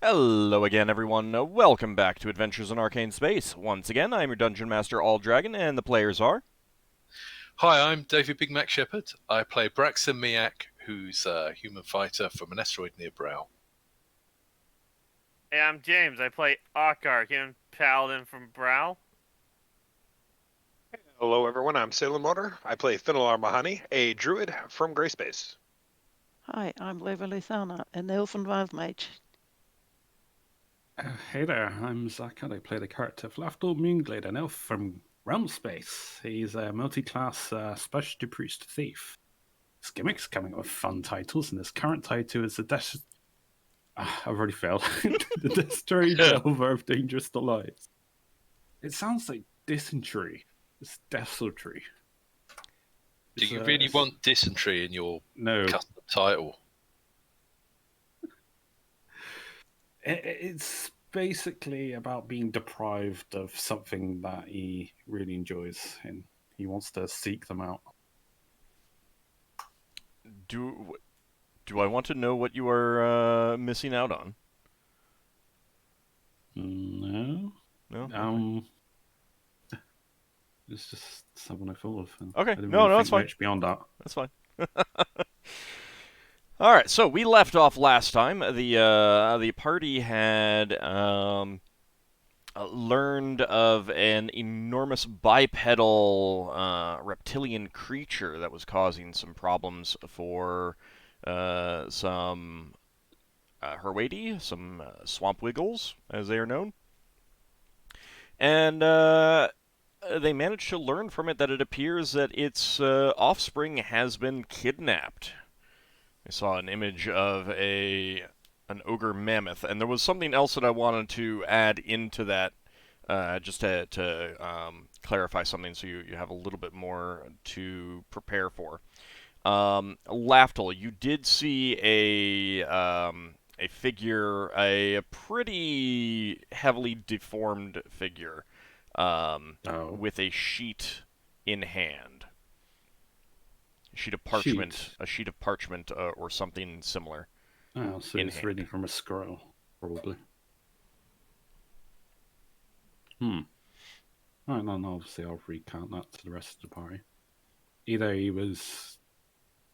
Hello again, everyone. Welcome back to Adventures in Arcane Space. Once again, I'm your Dungeon Master, AuldDragon, and the players are... Hi, I'm David Big Mac Shepherd. I play Braxon Miacc, who's a human fighter from an asteroid near Brow. Hey, I'm James. I play Ockar, human paladin from Brow. Hello, everyone. I'm Salem Motor. I play Finnel'ar Mohani, a druid from Grayspace. Hi, I'm Levalithana, an Elven Wild Mage. Hey there, I'm Zach and I play the character of Lafdul Moonglade, an elf from Realmspace. He's a multi-class specialty priest thief. His gimmick's coming up with fun titles, and his current title is I've already failed. The Destroyed Delver of Dangerous Delights. It sounds like dysentery. It's desultory. Do you really want dysentery in your custom title? It's basically about being deprived of something that he really enjoys, and he wants to seek them out. Do I want to know what you are missing out on? No. No? It's just someone I thought of. Okay, I didn't no, really that's fine. much beyond that. That's fine. All right, so we left off last time. The party had learned of an enormous bipedal reptilian creature that was causing some problems for some Herwadi, some swamp wiggles, as they are known. And they managed to learn from it that it appears that its offspring has been kidnapped. I saw an image of an ogre mammoth, and there was something else that I wanted to add into that, just to clarify something, so you have a little bit more to prepare for. Lafdul, you did see a figure, a pretty heavily deformed figure, with a sheet in hand. A sheet of parchment, or something similar. Oh, so it's reading from a scroll, probably. Right, then obviously I'll recount that to the rest of the party. Either he was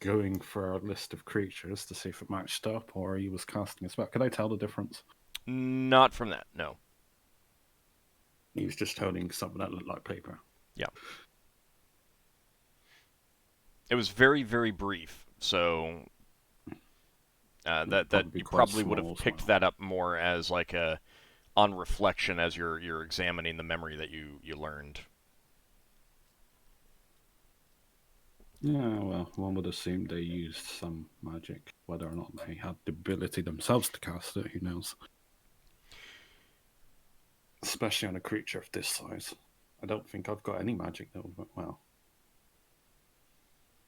going for a list of creatures to see if it matched up, or he was casting a spell. Could I tell the difference? Not from that, no. He was just holding something that looked like paper. Yeah. It was very, very brief, so that you probably would have picked that up more as like on reflection as you're examining the memory that you learned. Yeah, well, one would assume they used some magic. Whether or not they had the ability themselves to cast it, who knows? Especially on a creature of this size. I don't think I've got any magic though, but well.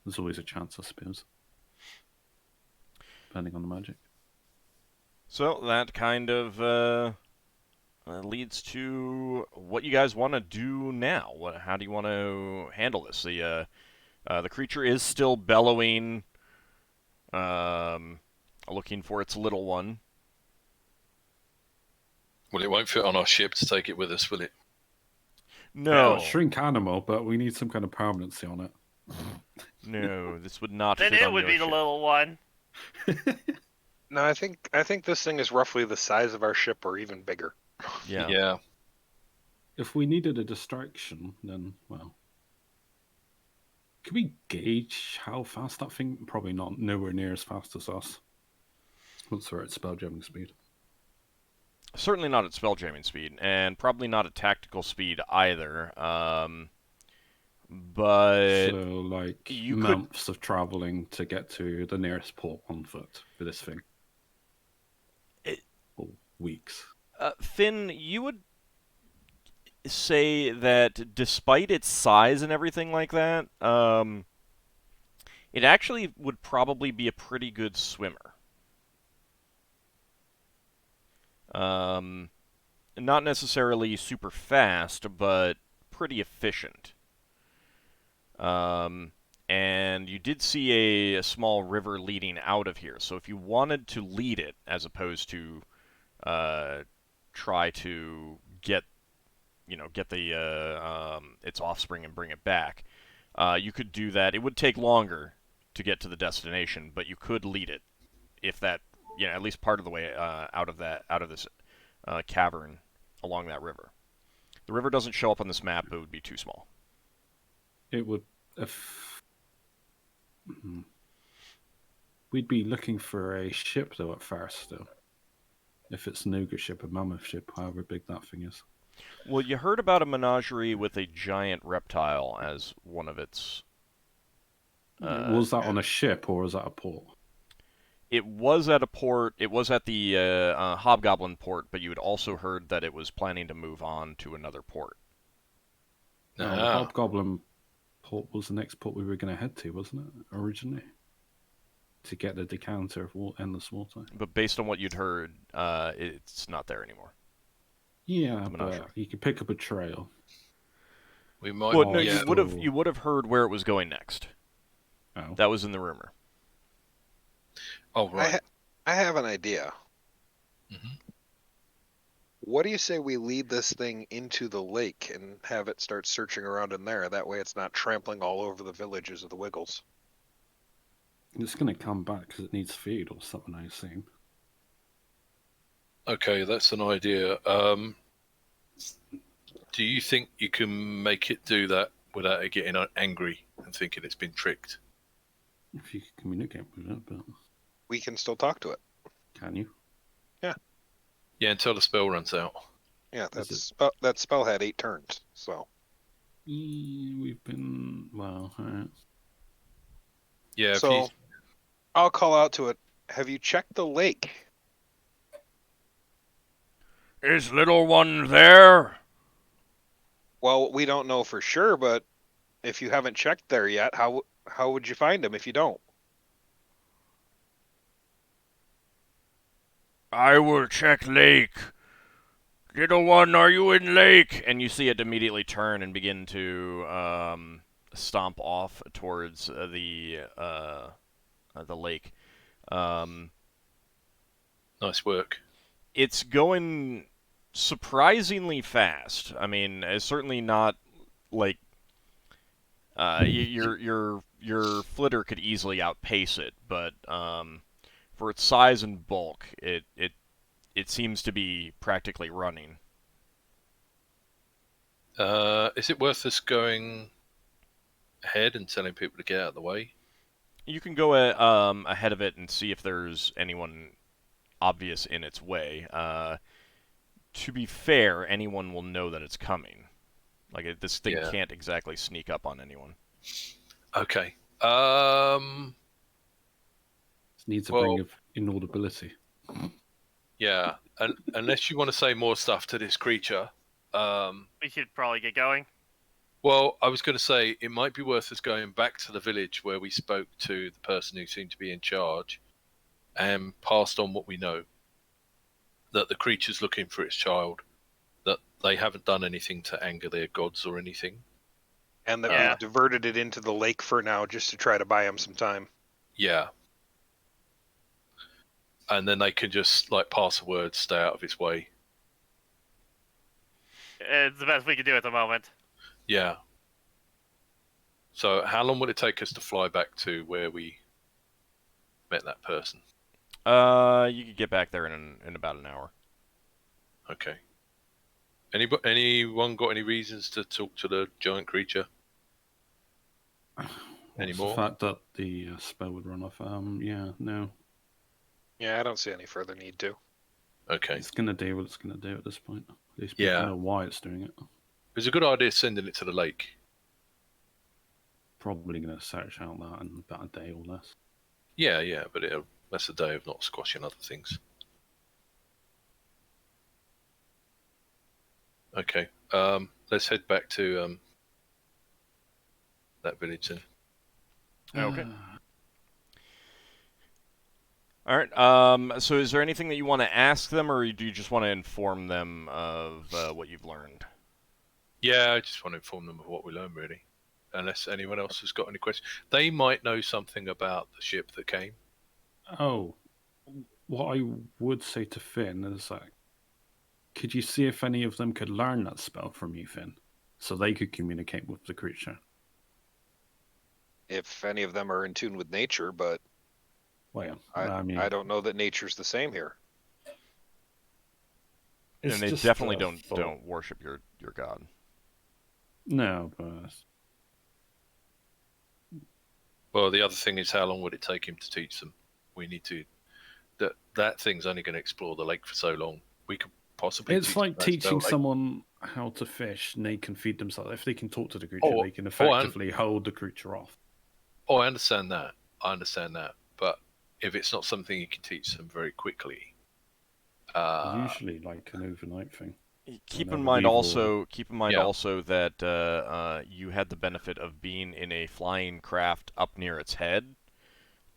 There's always a chance, I suppose. Depending on the magic. So that kind of leads to what you guys want to do now. How do you want to handle this? The creature is still bellowing, looking for its little one. Well, it won't fit on our ship to take it with us, will it? No. Yeah, shrink animal, but we need some kind of permanency on it. No, this would not Then fit on it would your be the ship. little one. No, I think this thing is roughly the size of our ship, or even bigger. Yeah. If we needed a distraction, then, well... Could we gauge how fast that thing... Probably not nowhere near as fast as us. Once we're at spelljamming speed. Certainly not at spelljamming speed, and probably not at tactical speed either. But so, like, months of traveling to get to the nearest port on foot for this thing. Or weeks. Finn, you would say that despite its size and everything like that, it actually would probably be a pretty good swimmer. Not necessarily super fast, but pretty efficient. And you did see a small river leading out of here, so if you wanted to lead it, as opposed to try to get the its offspring and bring it back. You could do that. It would take longer to get to the destination, but you could lead it if that, at least part of the way out of this cavern along that river. The river doesn't show up on this map; it would be too small. It would. We'd be looking for a ship though at first, though. If it's an ogre ship, a mammoth ship, however big that thing is. Well, you heard about a menagerie with a giant reptile as one of its. Was that on a ship or was that a port? It was at a port. It was at the Hobgoblin port, but you had also heard that it was planning to move on to another port. No, the Hobgoblin port was the next port we were going to head to, wasn't it, originally? To get the decanter of endless water. But based on what you'd heard, it's not there anymore. Yeah, but you could pick up a trail. We might. Well, no, you would have heard where it was going next. Oh. That was in the rumor. Oh, right. I have an idea. Mm-hmm. What do you say we lead this thing into the lake and have it start searching around in there? That way it's not trampling all over the villages of the Wiggles. It's going to come back because it needs feed or something, I assume. Okay, that's an idea. Do you think you can make it do that without it getting angry and thinking it's been tricked? If you can communicate with it, but... We can still talk to it. Can you? Yeah, until the spell runs out. Yeah, that spell had 8 turns, so... We've been... Well, alright. Yeah, so, I'll call out to it. Have you checked the lake? Is little one there? Well, we don't know for sure, but if you haven't checked there yet, how would you find him if you don't? I will check lake. Little one, are you in lake? And you see it immediately turn and begin to stomp off towards the lake. nice work. It's going surprisingly fast. I mean, it's certainly not like your flitter could easily outpace it, but for its size and bulk, it seems to be practically running. Is it worth us going ahead and telling people to get out of the way? You can go ahead of it and see if there's anyone obvious in its way. To be fair, anyone will know that it's coming. Like, this thing can't exactly sneak up on anyone. Okay. It needs a bring of inaudibility. Yeah, unless you want to say more stuff to this creature. We should probably get going. Well, I was going to say it might be worth us going back to the village where we spoke to the person who seemed to be in charge and passed on what we know. That the creature's looking for its child. That they haven't done anything to anger their gods or anything. And that we've diverted it into the lake for now just to try to buy him some time. Yeah. And then they can just, pass a word, stay out of its way. It's the best we can do at the moment. Yeah. So how long would it take us to fly back to where we met that person? You could get back there in about an hour. Okay. Anyone got any reasons to talk to the giant creature? Anymore? The fact that the spell would run off. No. Yeah, I don't see any further need to. Okay. It's going to do what it's going to do at this point. At least people know why it's doing it. It's a good idea sending it to the lake. Probably going to search out that in about a day or less. Yeah, but that's a day of not squashing other things. Okay, let's head back to that village then. Okay. All right. So is there anything that you want to ask them, or do you just want to inform them of what you've learned? Yeah, I just want to inform them of what we learned, really. Unless anyone else has got any questions. They might know something about the ship that came. Oh, what I would say to Finn is that, could you see if any of them could learn that spell from you, Finn? So they could communicate with the creature. If any of them are in tune with nature, but Well, I don't know that nature's the same here. it's and they just definitely a don't thought. worship your god. No, but Well, the other thing is, how long would it take him to teach them? We need to. That thing's only going to explore the lake for so long. We could possibly. it's teach like that teaching spell, like- someone how to fish, and they can feed themselves. If they can talk to the creature, Oh, they can and- effectively hold the creature off. Oh, I understand that. But if it's not something you can teach them very quickly, Usually, like an overnight thing. Keep Whenever in mind medieval- also that you had the benefit of being in a flying craft up near its head.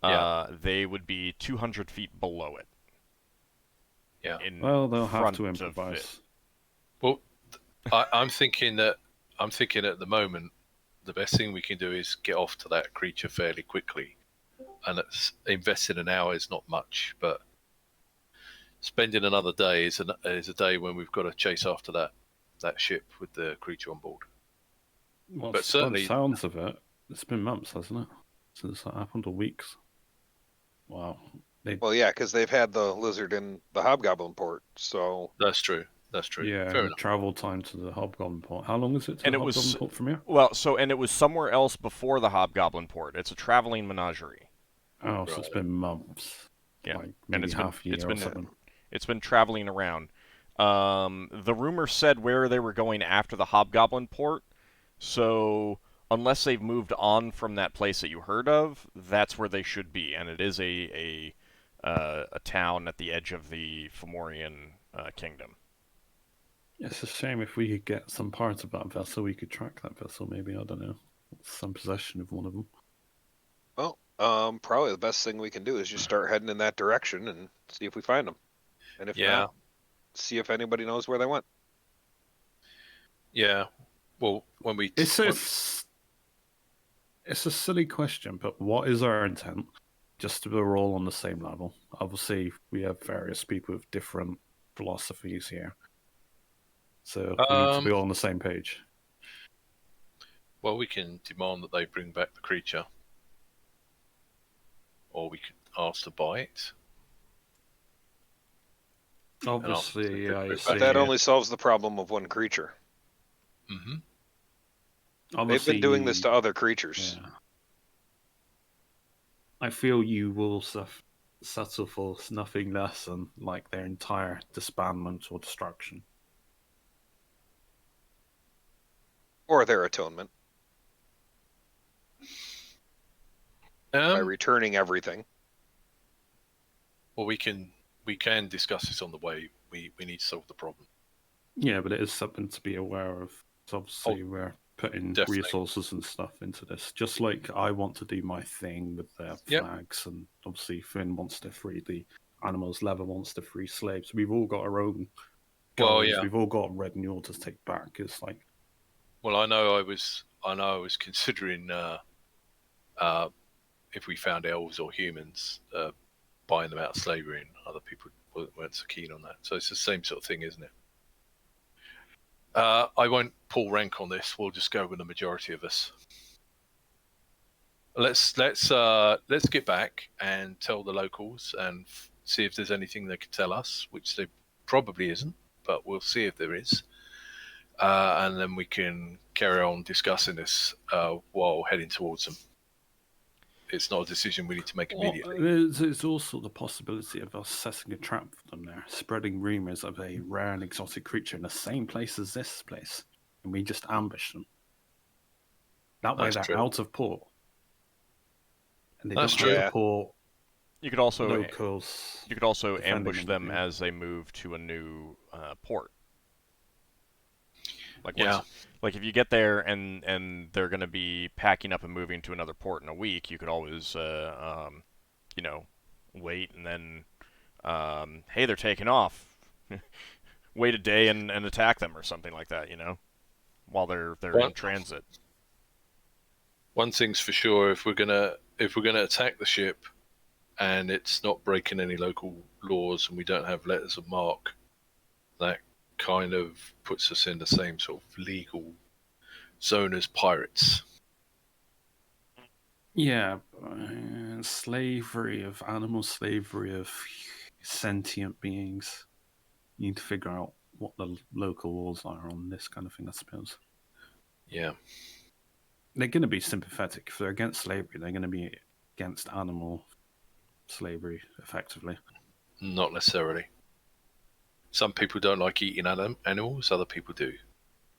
They would be 200 feet below it. Yeah. Well, they'll have front to of improvise. well, I'm thinking at the moment, the best thing we can do is get off to that creature fairly quickly, and investing an hour is not much, but spending another day is a day when we've got to chase after that ship with the creature on board. Well, But certainly- by the sounds of it, it's been months, hasn't it? Since that happened, or weeks. Wow. Well, yeah, because they've had the lizard in the hobgoblin port, so That's true. Yeah, Fair the enough. travel time to the Hobgoblin port. How long is it to And the it was- Hobgoblin port from here? Well, and it was somewhere else before the Hobgoblin port. It's a traveling menagerie. Oh, so it's Right. been months. Yeah, Like and maybe it's been- half a year it's or been- something. It's been traveling around. The rumor said where they were going after the Hobgoblin port, so unless they've moved on from that place that you heard of, that's where they should be, and it is a town at the edge of the Fomorian kingdom. It's a shame if we could get some parts of that vessel, we could track that vessel, maybe, I don't know. Some possession of one of them. well, probably the best thing we can do is just start heading in that direction and see if we find them, and if Yeah. not, see if anybody knows where they went. Yeah. Well, when we It's a silly question, but what is our intent? Just so we're all on the same level. Obviously, we have various people with different philosophies here. So we need to be all on the same page. well, we can demand that they bring back the creature, or we could ask to buy it. Obviously, I But say, But that only solves the problem of one creature. Mm-hmm. They've obviously, been doing this to other creatures. Yeah. I feel you will settle for nothing less than like their entire disbandment or destruction. Or their atonement by Um, returning everything. well, we can discuss this on the way. We need to solve the problem. Yeah, but it is something to be aware of. So obviously, we're putting definitely. resources and stuff into this. Just like I want to do my thing with the Yep. flags, and obviously Finn wants to free the animals, Lever wants to free slaves. We've all got our own Well, goals. yeah. We've all got red mule to take back. It's like, Well, I know I was considering if we found elves or humans, buying them out of slavery, and other people weren't so keen on that. So it's the same sort of thing, isn't it? I won't pull rank on this. We'll just go with the majority of us. Let's get back and tell the locals and see if there's anything they can tell us, which there probably isn't, but we'll see if there is. And then we can carry on discussing this while heading towards them. It's not a decision we need to make immediately. there's also the possibility of us setting a trap for them there, spreading rumors of a rare and exotic creature in the same place as this place, and we just ambush them. That way, That's they're true. out of port, and they That's don't true. have to port You could also locals. ambush defending them them. as they move to a new port. Like Yeah. like if you get there and they're going to be packing up and moving to another port in a week, you could always wait and then hey, they're taking off. Wait a day and attack them or something like that, while they're Well- in transit. One thing's for sure: if we're gonna attack the ship and it's not breaking any local laws, and we don't have letters of marque, that kind of puts us in the same sort of legal zone as pirates. Yeah, slavery of animal slavery of sentient beings. You need to figure out what the local laws are on this kind of thing, I suppose. Yeah. They're going to be sympathetic. If they're against slavery, they're going to be against animal slavery, effectively. Not necessarily. Some people don't like eating animals, other people do.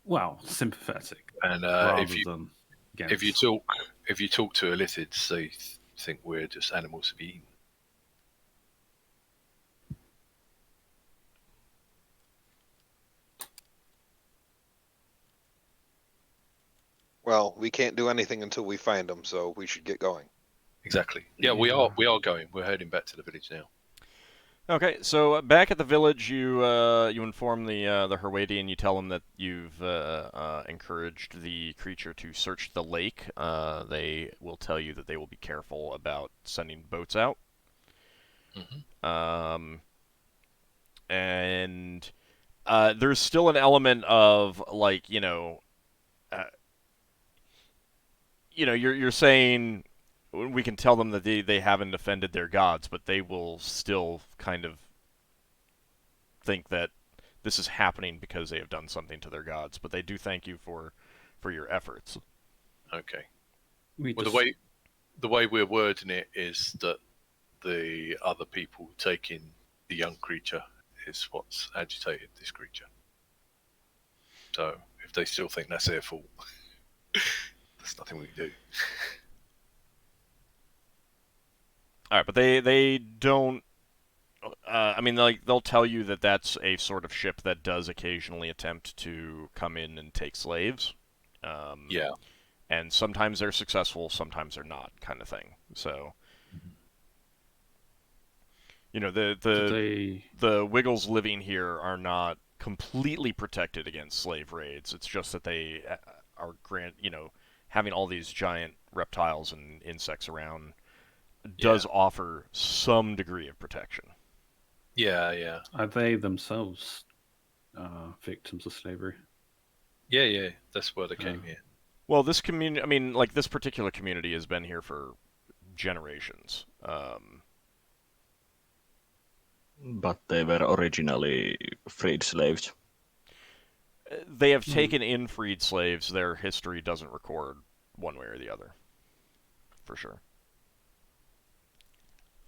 Well, sympathetic, And rather than against. if you talk to illithids, they think we're just animals to be eaten. Well, we can't do anything until we find them, so we should get going. Exactly. Yeah, we are going. We're heading back to the village now. Okay, so back at the village, you inform the Herwadian. You tell them that you've encouraged the creature to search the lake. They will tell you that they will be careful about sending boats out. Mm-hmm. And there's still an element of like you're saying we can tell them that they haven't offended their gods, but they will still kind of think that this is happening because they have done something to their gods. But they do thank you for your efforts. Okay. We Well, just- the way we're wording it is that the other people taking the young creature is what's agitated this creature. So if they still think that's their fault, there's nothing we can do. All right, but they don't. I mean, like they'll tell you that that's a sort of ship that does occasionally attempt to come in and take slaves. Yeah. And sometimes they're successful, sometimes they're not, kind of thing. So, the Wiggles living here are not completely protected against slave raids. It's just that they are having all these giant reptiles and insects around does offer some degree of protection. Yeah. Are they themselves victims of slavery? Yeah. That's where they came here. Well, this community, I mean, like this particular community has been here for generations. But they were originally freed slaves. They have taken in freed slaves. Their history doesn't record one way or the other, for sure.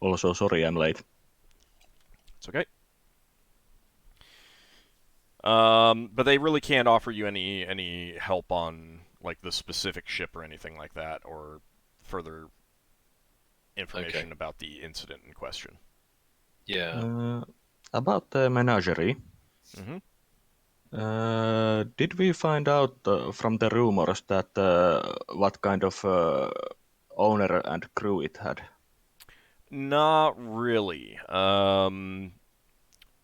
Also, sorry I'm late. It's okay. But they really can't offer you any help on like the specific ship or anything like that, or further information about the incident in question. Yeah. About the menagerie. Mm-hmm. Did we find out from the rumors that what kind of owner and crew it had? Not really.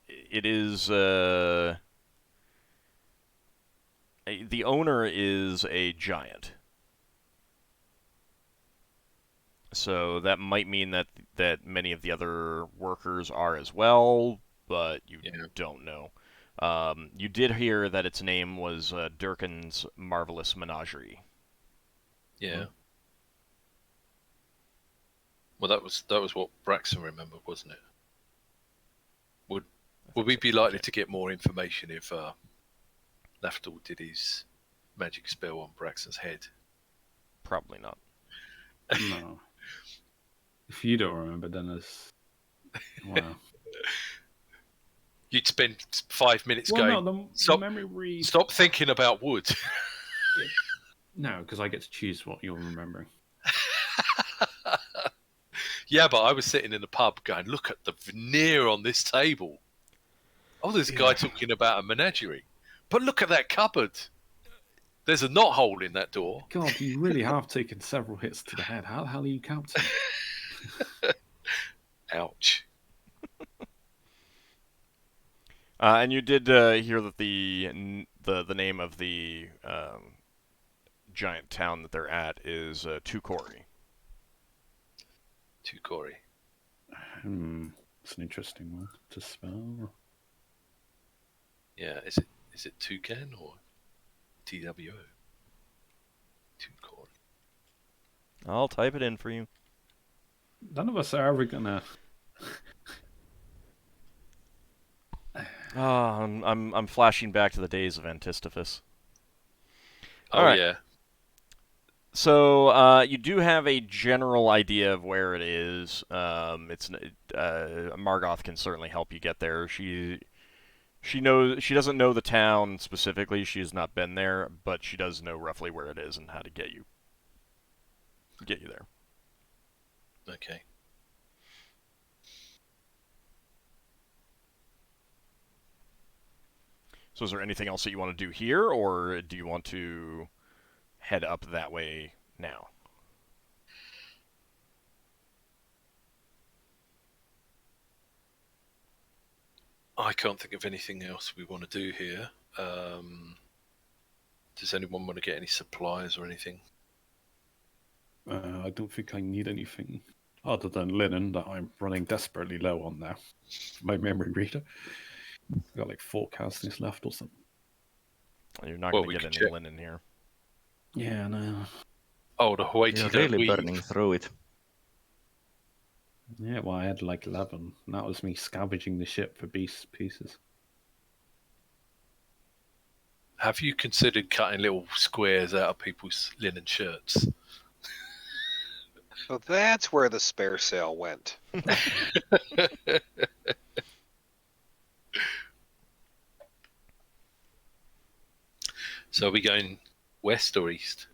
It is the owner is a giant. So that might mean that many of the other workers are as well, but you don't know. You did hear that its name was Durkin's Marvelous Menagerie. Yeah. Well, that was what Braxon remembered, wasn't it? Would we be likely to get more information if Lafdul did his magic spell on Braxon's head? Probably not. No. If you don't remember, then there's... Wow. You'd spend 5 minutes Well, going, no, the stop, memory reads... stop thinking about wood. No, because I get to choose what you're remembering. Yeah, but I was sitting in the pub going, look at the veneer on this table. Oh, there's a guy talking about a menagerie. But look at that cupboard. There's a knothole in that door. God, you really have taken several hits to the head. How the hell are you counting? Ouch. And you did hear that the name of the giant town that they're at is Tukori. Tukori. It's an interesting one to spell. Yeah, is it toucan or TWO? Toucan. I'll type it in for you. None of us are ever gonna. Oh, I'm flashing back to the days of Antistophus. Oh All right. yeah. So you do have a general idea of where it is. Margoth can certainly help you get there. She doesn't know the town specifically. She has not been there, but she does know roughly where it is and how to get you there. Okay. So is there anything else that you want to do here, or do you want to head up that way now? I can't think of anything else we want to do here. Does anyone want to get any supplies or anything? I don't think I need anything other than linen that I'm running desperately low on now. My memory reader. I've got like 4 castings left or something. You're not Well, going we to get can any check. linen here. Yeah, no. Oh, the Hawaii You're don't really weave. burning through it. Yeah, well, I had like 11. That was me scavenging the ship for beast pieces. Have you considered cutting little squares out of people's linen shirts? So that's where the spare sail went. So are we going west or east?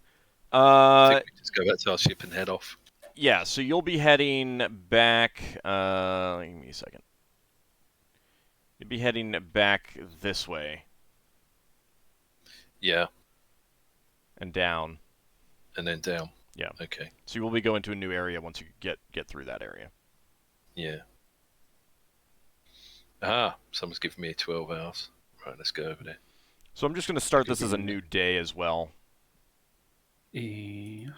I think we just go back to our ship and head off. Yeah, so you'll be heading back. Give me a second. You'll be heading back this way Yeah, and down. and then down. Yeah. Okay. So you will be going to a new area once you get through that area. Yeah. Ah, someone's giving me 12 hours. Right, let's go over there. So I'm just going to start this as a new day as well. Yeah.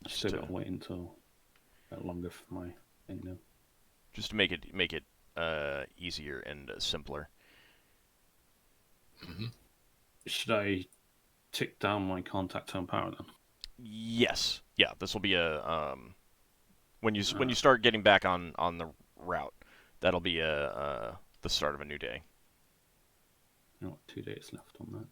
Still got to wait until a bit longer for my thing now. Just to make it easier and simpler. Mm-hmm. Should I tick down my contact tone power then? Yes. Yeah. This will be a when you start getting back on the route, that'll be the start of a new day. You know, 2 days left on that.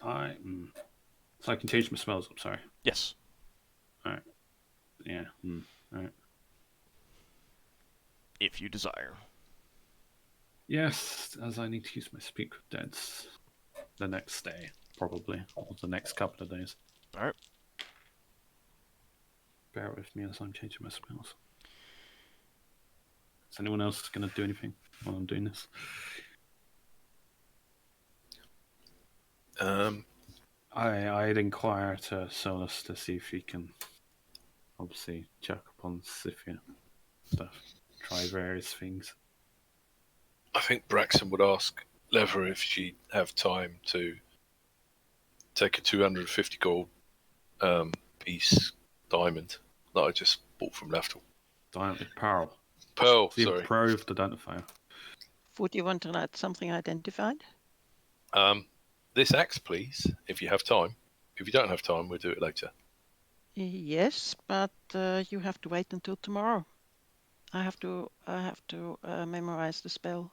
All right. So I can change my spells up. Sorry. Yes. All right. Yeah. All right. If you desire. Yes, as I need to use my Speak with Deads the next day, probably, or the next couple of days. All right. Bear with me as I'm changing my spells. Is anyone else going to do anything while I'm doing this? I'd inquire to Solas to see if he can obviously check up on Scythia stuff, try various things. I think Braxon would ask Lever if she'd have time to take a 250 gold piece diamond that I just bought from Lafdul. Diamond Pearl. Pearl, The sorry. improved identifier. Would you want to write something identified? This axe, please, if you have time. If you don't have time, we'll do it later. Yes, but you have to wait until tomorrow. I have to memorize the spell.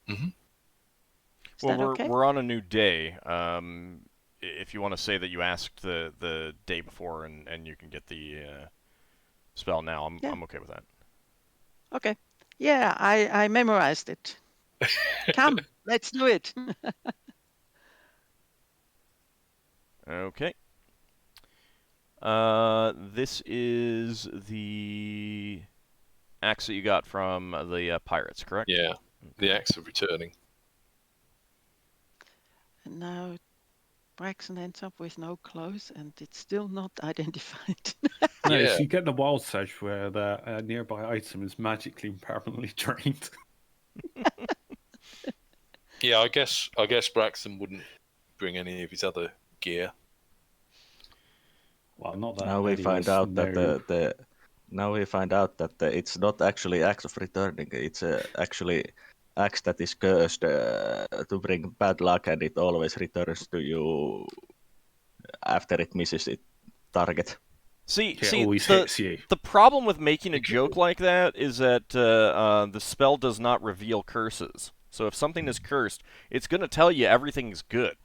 Mm-hmm. Is that okay? We're on a new day. If you want to say that you asked the day before and you can get the spell now, I'm okay with that. Okay. Yeah, I memorized it. Come, let's do it. Okay. This is the axe that you got from the pirates, correct? Yeah, the axe of returning. And now Braxon ends up with no clothes and it's still not identified. No, Yeah. so you get the wild search where the nearby item is magically and permanently drained. Yeah, I guess Braxton wouldn't bring any of his other gear. Well, not that Now we many find was out that no. now we find out that it's not actually axe of returning. It's actually axe that is cursed to bring bad luck, and it always returns to you after it misses its target. See, It always the hits you. the problem with making a joke like that is that the spell does not reveal curses. So if something is cursed, it's going to tell you everything's good.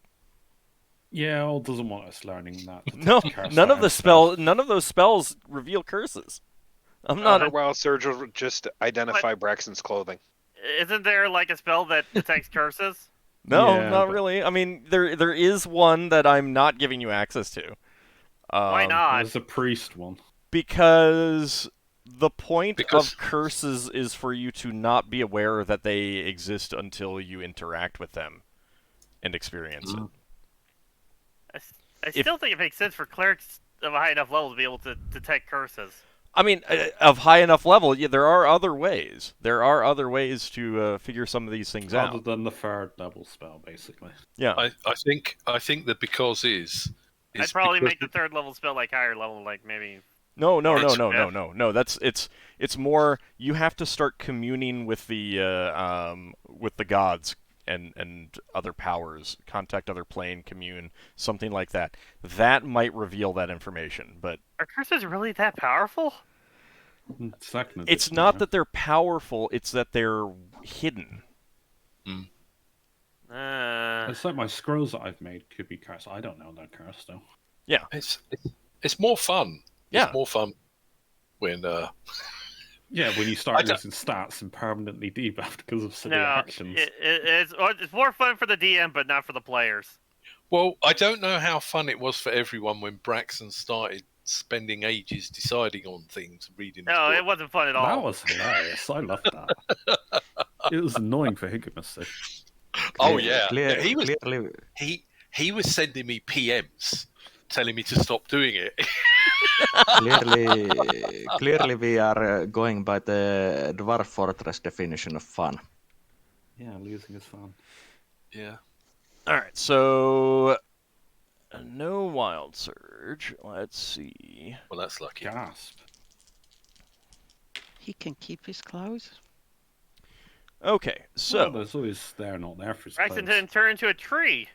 Yeah, Old doesn't want us learning that. No, Curse none of that the himself. none of those spells reveal curses. I'm Her not. Wild Surge will just identify Braxton's clothing. Isn't there like a spell that detects curses? No, Yeah, not but- really. I mean, there is one that I'm not giving you access to. Why not? There's a priest one. Because the point Because- of curses is for you to not be aware that they exist until you interact with them and experience it. I still think it makes sense for clerics of a high enough level to be able to detect curses. I mean, of high enough level, yeah, there are other ways. There are other ways to figure some of these things Other out. than the third level spell, basically. Yeah. I think the because is I'd probably because make the third level spell like higher level, like maybe. No. It's- That's it's more you have to start communing with the gods and other powers, contact other plane, commune, something like that. That might reveal that information, but Are curses really that powerful? Second it's edition, not yeah. that they're powerful; it's that they're hidden. It's like my scrolls that I've made could be cursed. I don't know they're cursed though. it's more fun. Yeah. It's more fun when Yeah, when you I start don't- losing stats and permanently debuffed because of silly No, actions. it's more fun for the DM, but not for the players. well, I don't know how fun it was for everyone when Braxon started spending ages deciding on things, reading. No, his it book. wasn't fun at That all. was hilarious. I loved that. It was annoying for Higgins' sake. Oh yeah, he was Clearly, he was sending me PMs telling me to stop doing it. clearly, we are going by the Dwarf Fortress definition of fun. Yeah, losing is fun. Yeah. All right, so no wild surge. Let's see. Well, that's lucky. Gasp. He can keep his clothes. Okay, Well, so there's always there, not there for his Braxton clothes. didn't turn into a tree.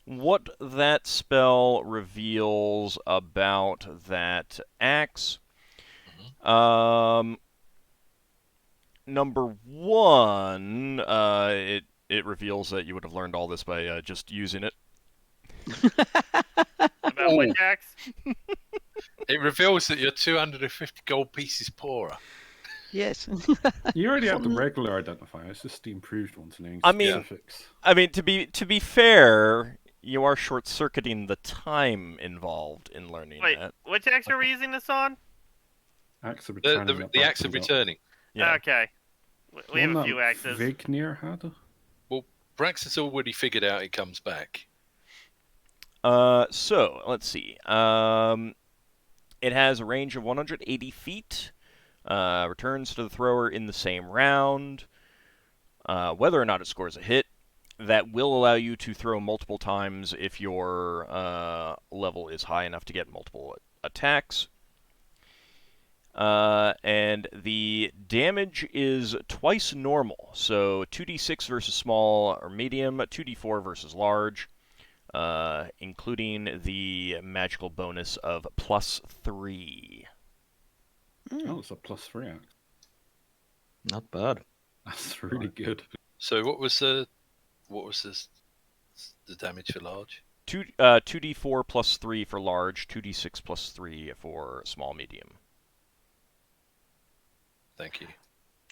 what that spell reveals about that axe. Number one, it reveals that you would have learned all this by just using it. About Ooh. witch axe. It reveals that you're 250 gold pieces poorer. Yes. You already have the regular identifier. It's just the improved ones named I mean- specifics. I mean, to be fair, you are short-circuiting the time involved in learning Wait, that. which axe are we using this on? Axe of The, returning. the, that the axe Braxton of got. returning. Yeah. Okay. We have One a that few axes. Vignir had. Braxton's already figured out it comes back. So let's see. It has a range of 180 feet. Returns to the thrower in the same round. Whether or not it scores a hit, that will allow you to throw multiple times if your level is high enough to get multiple attacks. And the damage is twice normal, so 2d6 versus small or medium, 2d4 versus large, including the magical bonus of +3. Oh, it's a +3 axe. Not bad. That's really good. So what was the damage for large? 2d4 +3 for large, 2d6 +3 for small medium. Thank you.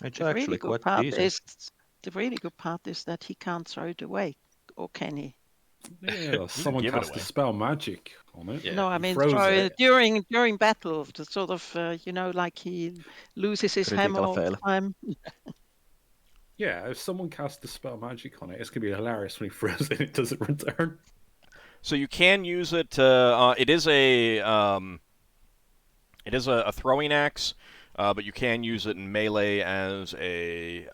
It's The really actually good quite part decent. the really good part is that he can't throw it away, or can he? Yeah, someone give it cast away. a spell magic on it. Yeah, No, I he mean throws throw it. it during battle, to sort of like he loses his Critical hammer all the fail. time. Yeah, if someone casts a spell magic on it, it's gonna be hilarious when he throws it and it doesn't return. So you can use it. It is a throwing axe. But you can use it in melee as a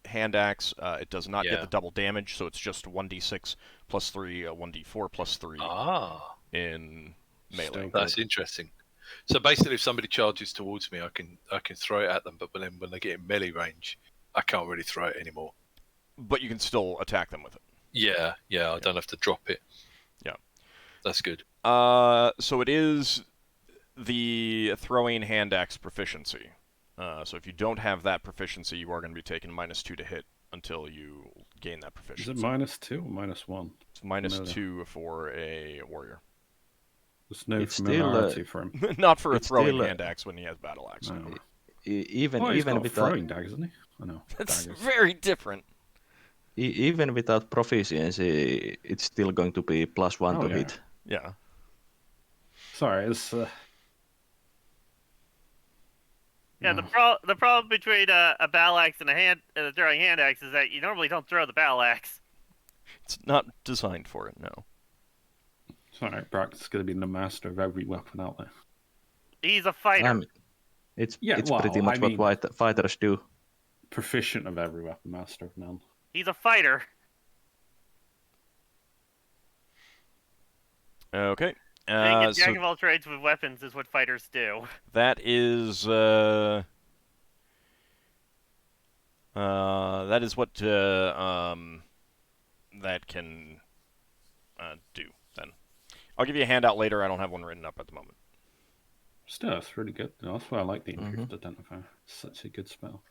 hand axe. It does not get Yeah. the double damage, so it's just 1d6 plus 3, 1d4 plus 3 Ah, in melee. Still that's good. interesting. So basically, if somebody charges towards me, I can throw it at them, but then when they get in melee range, I can't really throw it anymore. But you can still attack them with it. Yeah, I don't have to drop it. Yeah. That's good. So it is the throwing hand axe proficiency. So if you don't have that proficiency, you are going to be taking -2 to hit until you gain that Is proficiency. it -2 or -1? It's -2 Familiar. for a warrior. There's no It's still, familiarity for him. Not for a It's throwing still, hand axe when he has battle axe. No. Even He's even got without throwing daggers, isn't he? I know. That's daggers. very different. even without proficiency, it's still going to be +1 Oh, to yeah. hit. Yeah. Sorry, it's Yeah, no. the problem between a battle axe and a throwing hand axe is that you normally don't throw the battle axe. It's not designed for it, no. Sorry, Braxon's going to be the master of every weapon out there. He's a fighter. It's well, pretty I much mean- what fighters do. Proficient of every weapon, master of none. He's a fighter. Okay. Being a So jack of all trades with weapons is what fighters do. that is what that can do. Then I'll give you a handout later. I don't have one written up at the moment. Still, that's really good. That's why I like the Mhm. improved identifier. It's such a good spell.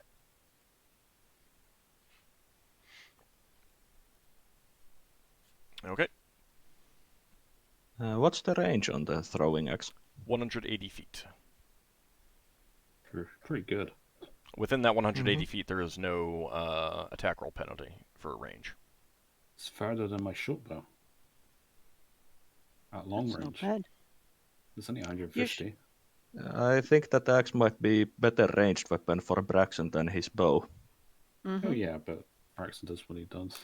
Okay. What's the range on the throwing axe? 180 feet. Pretty good. Within that 180 feet, there is no attack roll penalty for range. It's farther than my short bow. At long That's not range. bad. It's only 150. I think that the axe might be better ranged weapon for Braxon than his bow. Mhm. Oh yeah, but Braxon does what he does.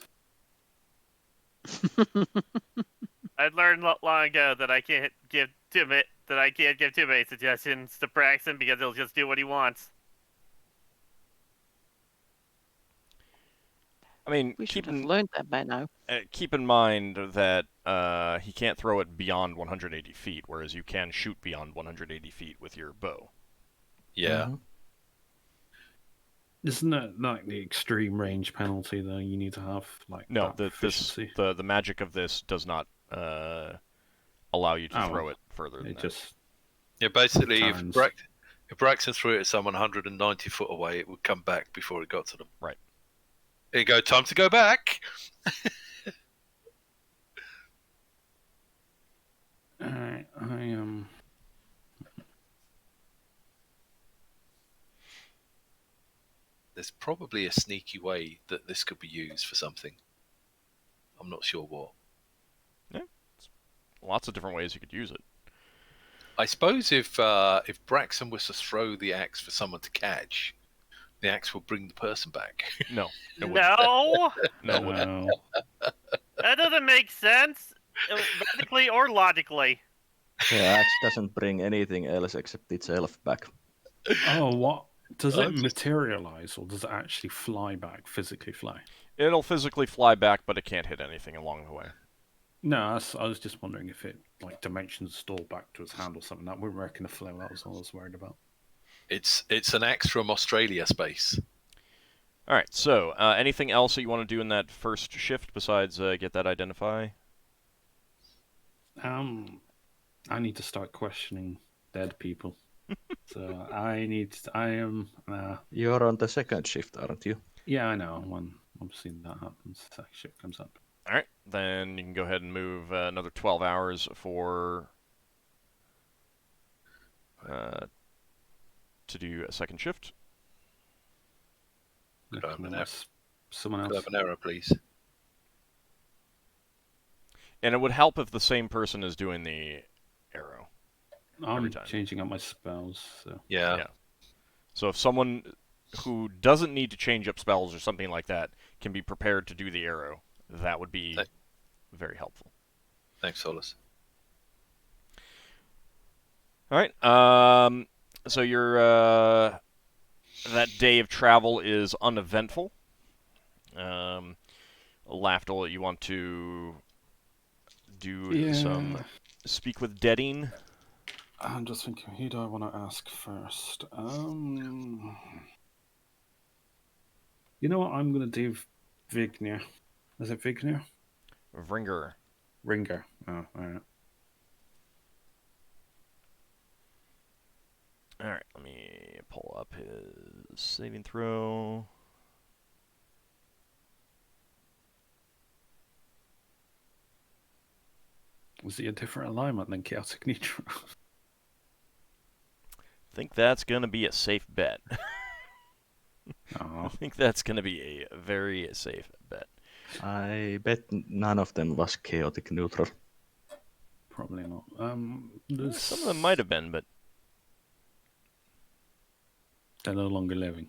I learned long ago that I can't give too many suggestions to Braxon because he'll just do what he wants. I mean, We keep should have in, learned that by now. keep in mind that he can't throw it beyond 180 feet, whereas you can shoot beyond 180 feet with your bow. Yeah. Mhm. Isn't that like the extreme range penalty though? You need to have like No, that the proficiency. magic of this does not allow you to Oh, throw it further than It that. just Yeah, basically, if, Turns. if Braxton threw it at someone 190 foot away, it would come back before it got to them. Right. There you go, time to go back! Alright, I am. There's probably a sneaky way that this could be used for something. I'm not sure what. Lots of different ways you could use it. I suppose if Braxton was to throw the axe for someone to catch, the axe will bring the person back. No. It wouldn't. No, No, it wouldn't. No. that doesn't make sense, logically or logically. The axe doesn't bring anything else except itself back. Oh, what? Does I it just- materialize or does it actually fly back, physically fly? It'll physically fly back, but it can't hit anything along the way. No, I was just wondering if it like dimensions store back to its hand or something. That wouldn't reckon a flow. That was all I was worried about. It's an axe from Australia space. All right. So, anything else that you want to do in that first shift besides get that identify? I need to start questioning dead people. So I am. You're on the second shift, aren't you? Yeah, I know. When I've seen that happens, that shit comes up. All right. Then you can go ahead and move another 12 hours for to do a second shift. Yeah, Could I have an unless someone Could I else. have an arrow, please? And it would help if the same person is doing the arrow. I'm every time. changing up my spells. So. Yeah. Yeah. So if someone who doesn't need to change up spells or something like that can be prepared to do the arrow, that would be very helpful. Thanks, Solas. All right. So you're that day of travel is uneventful. Lafdul, you want to do some speak with Deading? I'm just thinking, who do I want to ask first? You know what? I'm going to do Vignir. Is it Vignir? Vringer. Ringer. Oh, alright. Alright, let me pull up his saving throw. Was he a different alignment than Chaotic Neutral? I think that's going to be a safe bet. I Oh, think that's going to be a very safe bet. I bet none of them was chaotic neutral. probably not. Some of them might have been, but They're no longer living.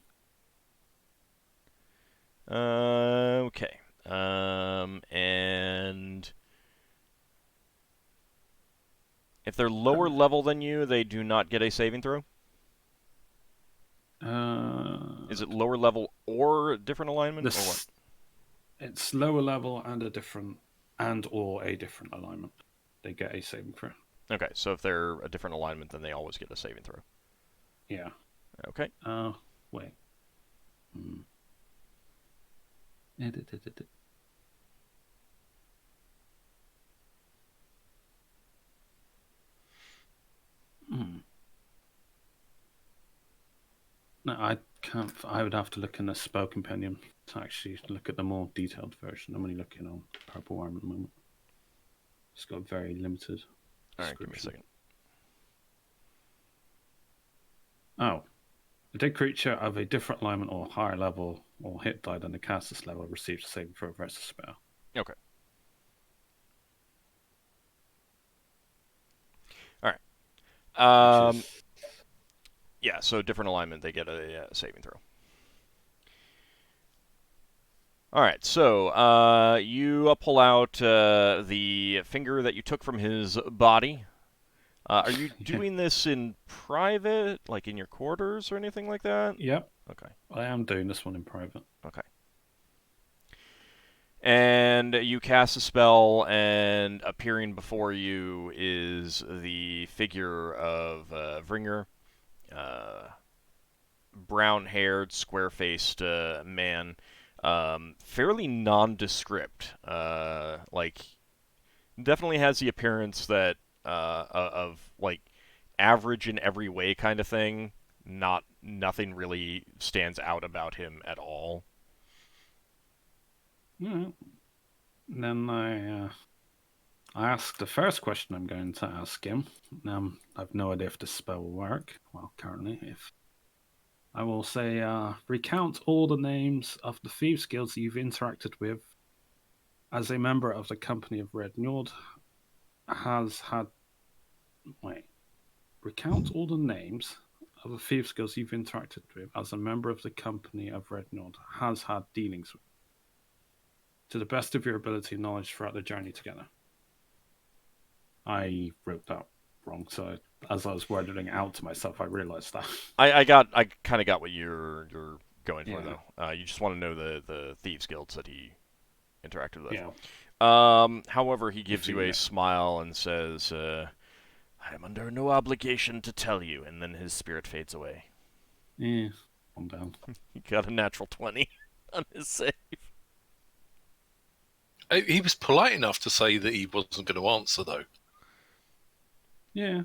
okay. And if they're lower level than you, they do not get a saving throw? Is it lower level or a different alignment, or what? It's lower level and a different alignment. They get a saving throw. Okay, so if they're a different alignment, then they always get a saving throw. Yeah. Okay. Wait. No, I can't. I would have to look in the spell compendium to actually look at the more detailed version. I'm only looking on Purple Worm at the moment. It's got very limited. Alright, give me a second. Oh. A dead creature of a different alignment or higher level or hit die than the caster's level receives a saving throw versus spell. Okay. Alright. Yeah, so different alignment, they get a saving throw. Alright, so you pull out the finger that you took from his body. Are you doing this in private, like in your quarters or anything like that? Yep. Okay. I am doing this one in private. Okay. And you cast a spell, and appearing before you is the figure of Vringer. Brown-haired, square-faced man. Fairly nondescript. Like, definitely has the appearance that of like average in every way kind of thing. Nothing really stands out about him at all. Yeah. Then I ask the first question I'm going to ask him. I've no idea if this spell will work. Well, currently, if I will say, recount all the names of the Thieves Guilds you've interacted with as a member of the Company of Red Njord has had. Wait. Recount all the names of the Thieves Guilds you've interacted with as a member of the Company of Red Njord has had dealings with, to the best of your ability and knowledge throughout the journey together. I wrote that wrong, so as I was wording it out to myself, I realized that. I kind of got what you're going for, though. You just want to know the Thieves Guilds that he interacted with. Yeah. However, he gives you a smile and says, I am under no obligation to tell you, and then his spirit fades away. Yeah, I'm down. He got a natural 20 on his save. He was polite enough to say that he wasn't going to answer, though. Yeah.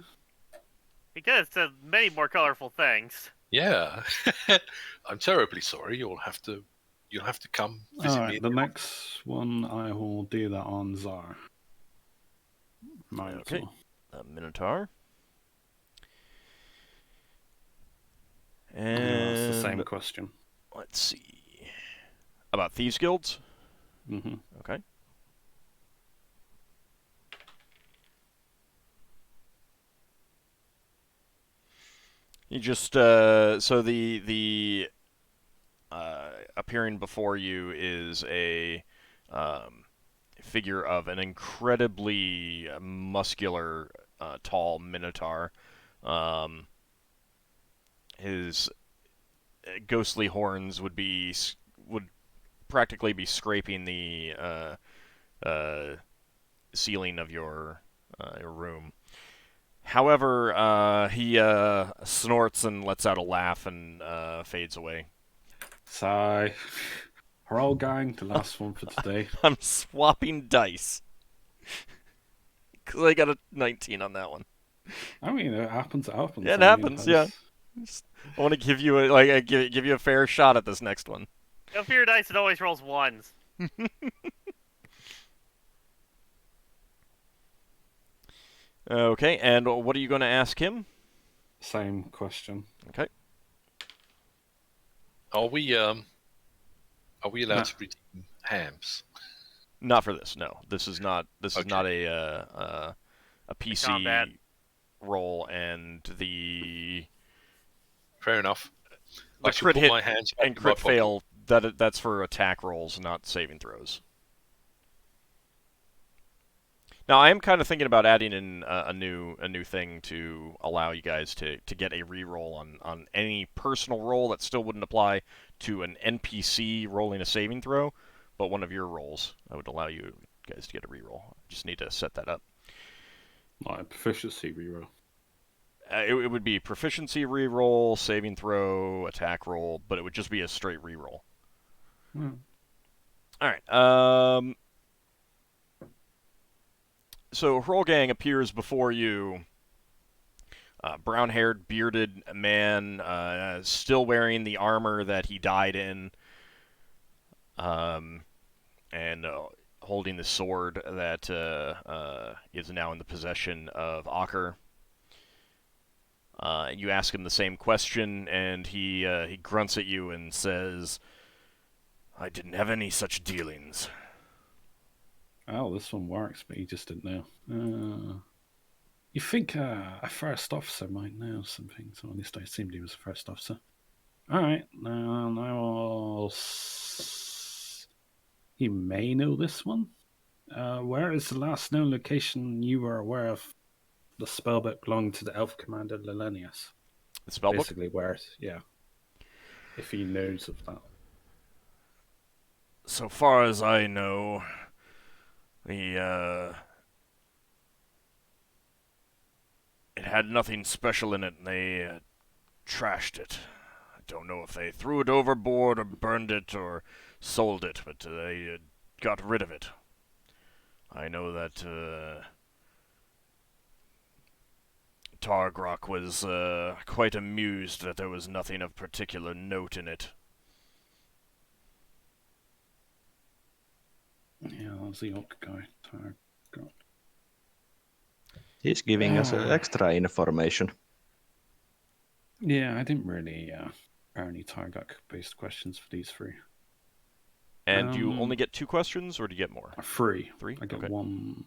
He could have said many more colorful things. Yeah. I'm terribly sorry. You'll have to come visit me. The next one I will do that on Zar. Okay. Minotaur. And that's the same question. Let's see. About Thieves Guilds? Mm-hmm. Okay. You just so the appearing before you is a figure of an incredibly muscular, tall minotaur. His ghostly horns would would practically be scraping the ceiling of your room. However, he snorts and lets out a laugh and fades away. So, roll gang, the last one for today. I'm swapping dice because I got a 19 on that one. I mean, it happens. It happens. Yeah, it happens. Yeah. I want to give you give you a fair shot at this next one. Go for your dice. It always rolls ones. Okay, and what are you going to ask him? Same question. Okay. Are we allowed No. to redeem hams? Not for this. No, this is not. This is Okay. not a PC combat. roll, and the Fair enough. The I should crit put hit my hands back and in my crit pocket. fail. That's for attack rolls, not saving throws. Now, I am kind of thinking about adding in a new thing to allow you guys to get a reroll on any personal roll that still wouldn't apply to an NPC rolling a saving throw, but one of your rolls that would allow you guys to get a reroll. Just need to set that up. Like a proficiency reroll. It would be proficiency reroll, saving throw, attack roll, but it would just be a straight reroll. Hmm. All right. So Hrolgang appears before you. Brown-haired, bearded man, still wearing the armor that he died in, and holding the sword that is now in the possession of Ockar. You ask him the same question, and he grunts at you and says, "I didn't have any such dealings." Oh, this one works, but he just didn't know. You think a first officer might know something, so at least I assumed he was a first officer. Alright, now he may know this one. Where is the last known location you were aware of the spellbook belonging to the elf commander Lelenius? The spellbook? Basically, where, yeah. If he knows of that. So far as I know, it had nothing special in it, and they trashed it. I don't know if they threw it overboard or burned it or sold it, but they got rid of it. I know that Targrok was quite amused that there was nothing of particular note in it. Yeah, that was the Ock guy. Targrok. He's giving us extra information. Yeah, I didn't really prepare any Targok-based questions for these three. And do you only get 2 questions, or do you get more? 3. 3? I get Okay. one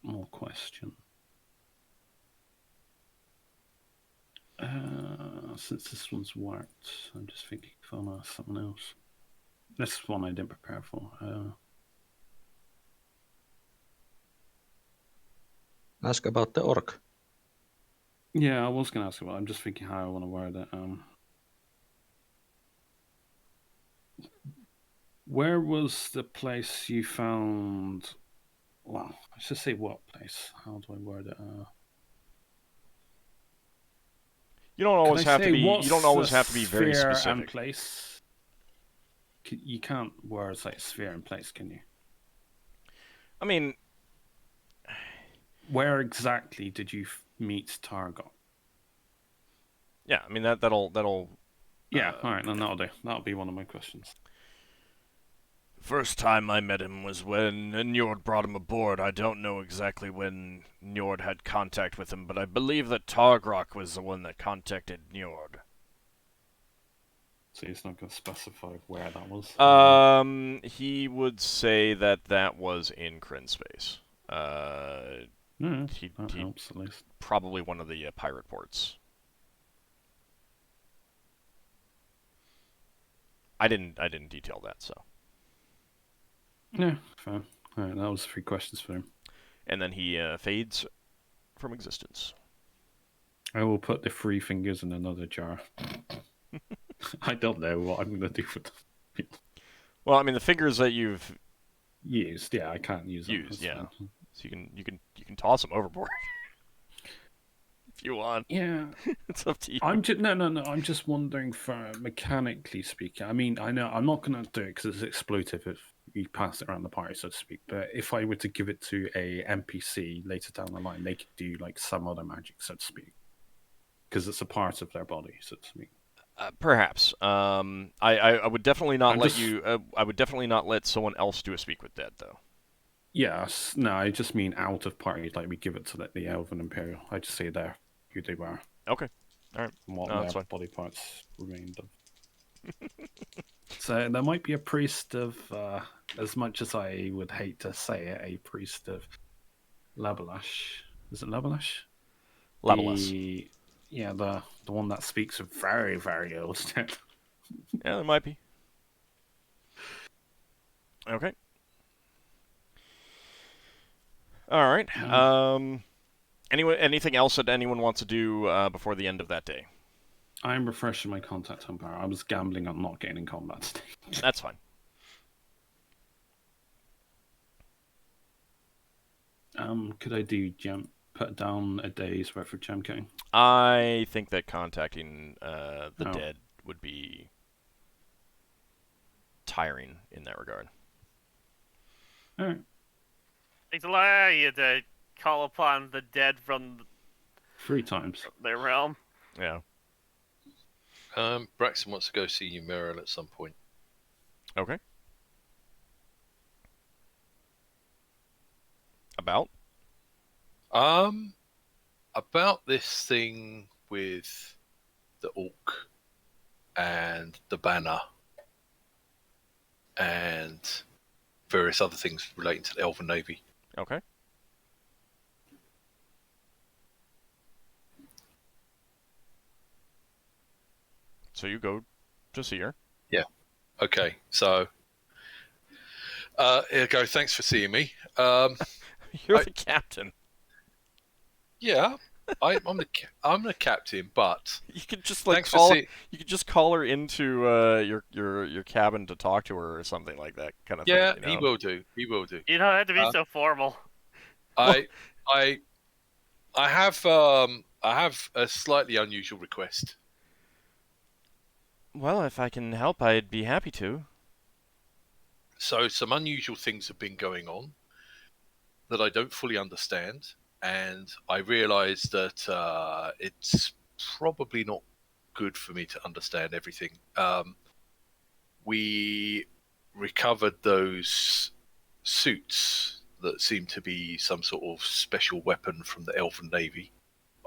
more question. Since this one's worked, I'm just thinking if I'll ask something else. This one I didn't prepare for. Ask about the orc. Yeah, I was going to ask about it. I'm just thinking how I want to word it. Where was the place you found... Well, I should say what place. How do I word it? You don't always have to be. what's You don't always the have to be very sphere and specific. place? You can't words like sphere and place, can you? I mean, Where exactly did you meet Targot? yeah. I mean that'll. Yeah, all right, then that'll do. That'll be one of my questions. First time I met him was when Njord brought him aboard. I don't know exactly when Njord had contact with him, but I believe that Targrok was the one that contacted Njord. So he's not going to specify where that was. He would say that was in Kryn space. No, that helps at least. Probably one of the pirate ports. I didn't detail that, so. Yeah, fine. All right, that was 3 questions for him. And then he fades from existence. I will put the 3 fingers in another jar. I don't know what I'm going to do with them. Well, I mean, the figures that you've Used, yeah, I can't use them. used, That's yeah. fine. So you can toss them overboard if you want. Yeah, It's up to you. I'm just no. I'm just wondering, for mechanically speaking. I mean, I know I'm not going to do it because it's exploitive if you pass it around the party, so to speak. But if I were to give it to a NPC later down the line, they could do like some other magic, so to speak, because it's a part of their body, so to speak. Perhaps. I would definitely not I'm let just- you. I would definitely not let someone else do a speak with dead, though. Yes, no, I just mean out of party. Like we give it to the Elven Imperial. I just say they're who they were. Okay. All right. And what No, that's their fine. body parts remained of. So there might be a priest of, as much as I would hate to say it, a priest of Labalash. Is it Labalash? Leveless. Yeah, the one that speaks of very, very old. Yeah, there might be. Okay. All right. Anything else that anyone wants to do before the end of that day? I'm refreshing my contact home power. I was gambling on not getting in combat today. That's fine. Could I do put down a day's worth of gem cutting? I think that contacting the Oh. dead would be tiring in that regard. All right. It's allow you to call upon the dead from 3 times. their realm. Yeah. Braxon wants to go see Numeral at some point. Okay. About? About this thing with the Orc and the banner and various other things relating to the Elven Navy. Okay. So you go to see her. Okay, so here go. Thanks for seeing me. You're the captain. Yeah, I'm the captain, but You could just like thanks for call. seeing. You could just call her into your cabin to talk to her or something like that kind of Yeah, thing. You he know? will do. He will do. You don't have to be so formal. I have a slightly unusual request. Well, if I can help, I'd be happy to. So some unusual things have been going on that I don't fully understand, and I realise that it's probably not good for me to understand everything. We recovered those suits that seem to be some sort of special weapon from the Elven Navy.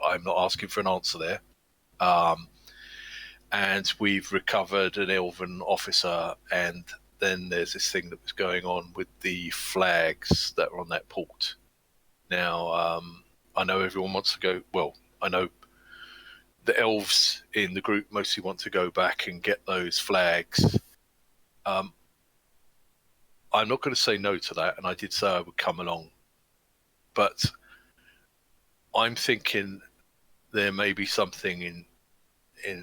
I'm not asking for an answer there. And we've recovered an Elven officer, and then there's this thing that was going on with the flags that were on that port. Now, I know everyone wants to go. Well, I know the elves in the group mostly want to go back and get those flags. I'm not going to say no to that, and I did say I would come along. But I'm thinking there may be something in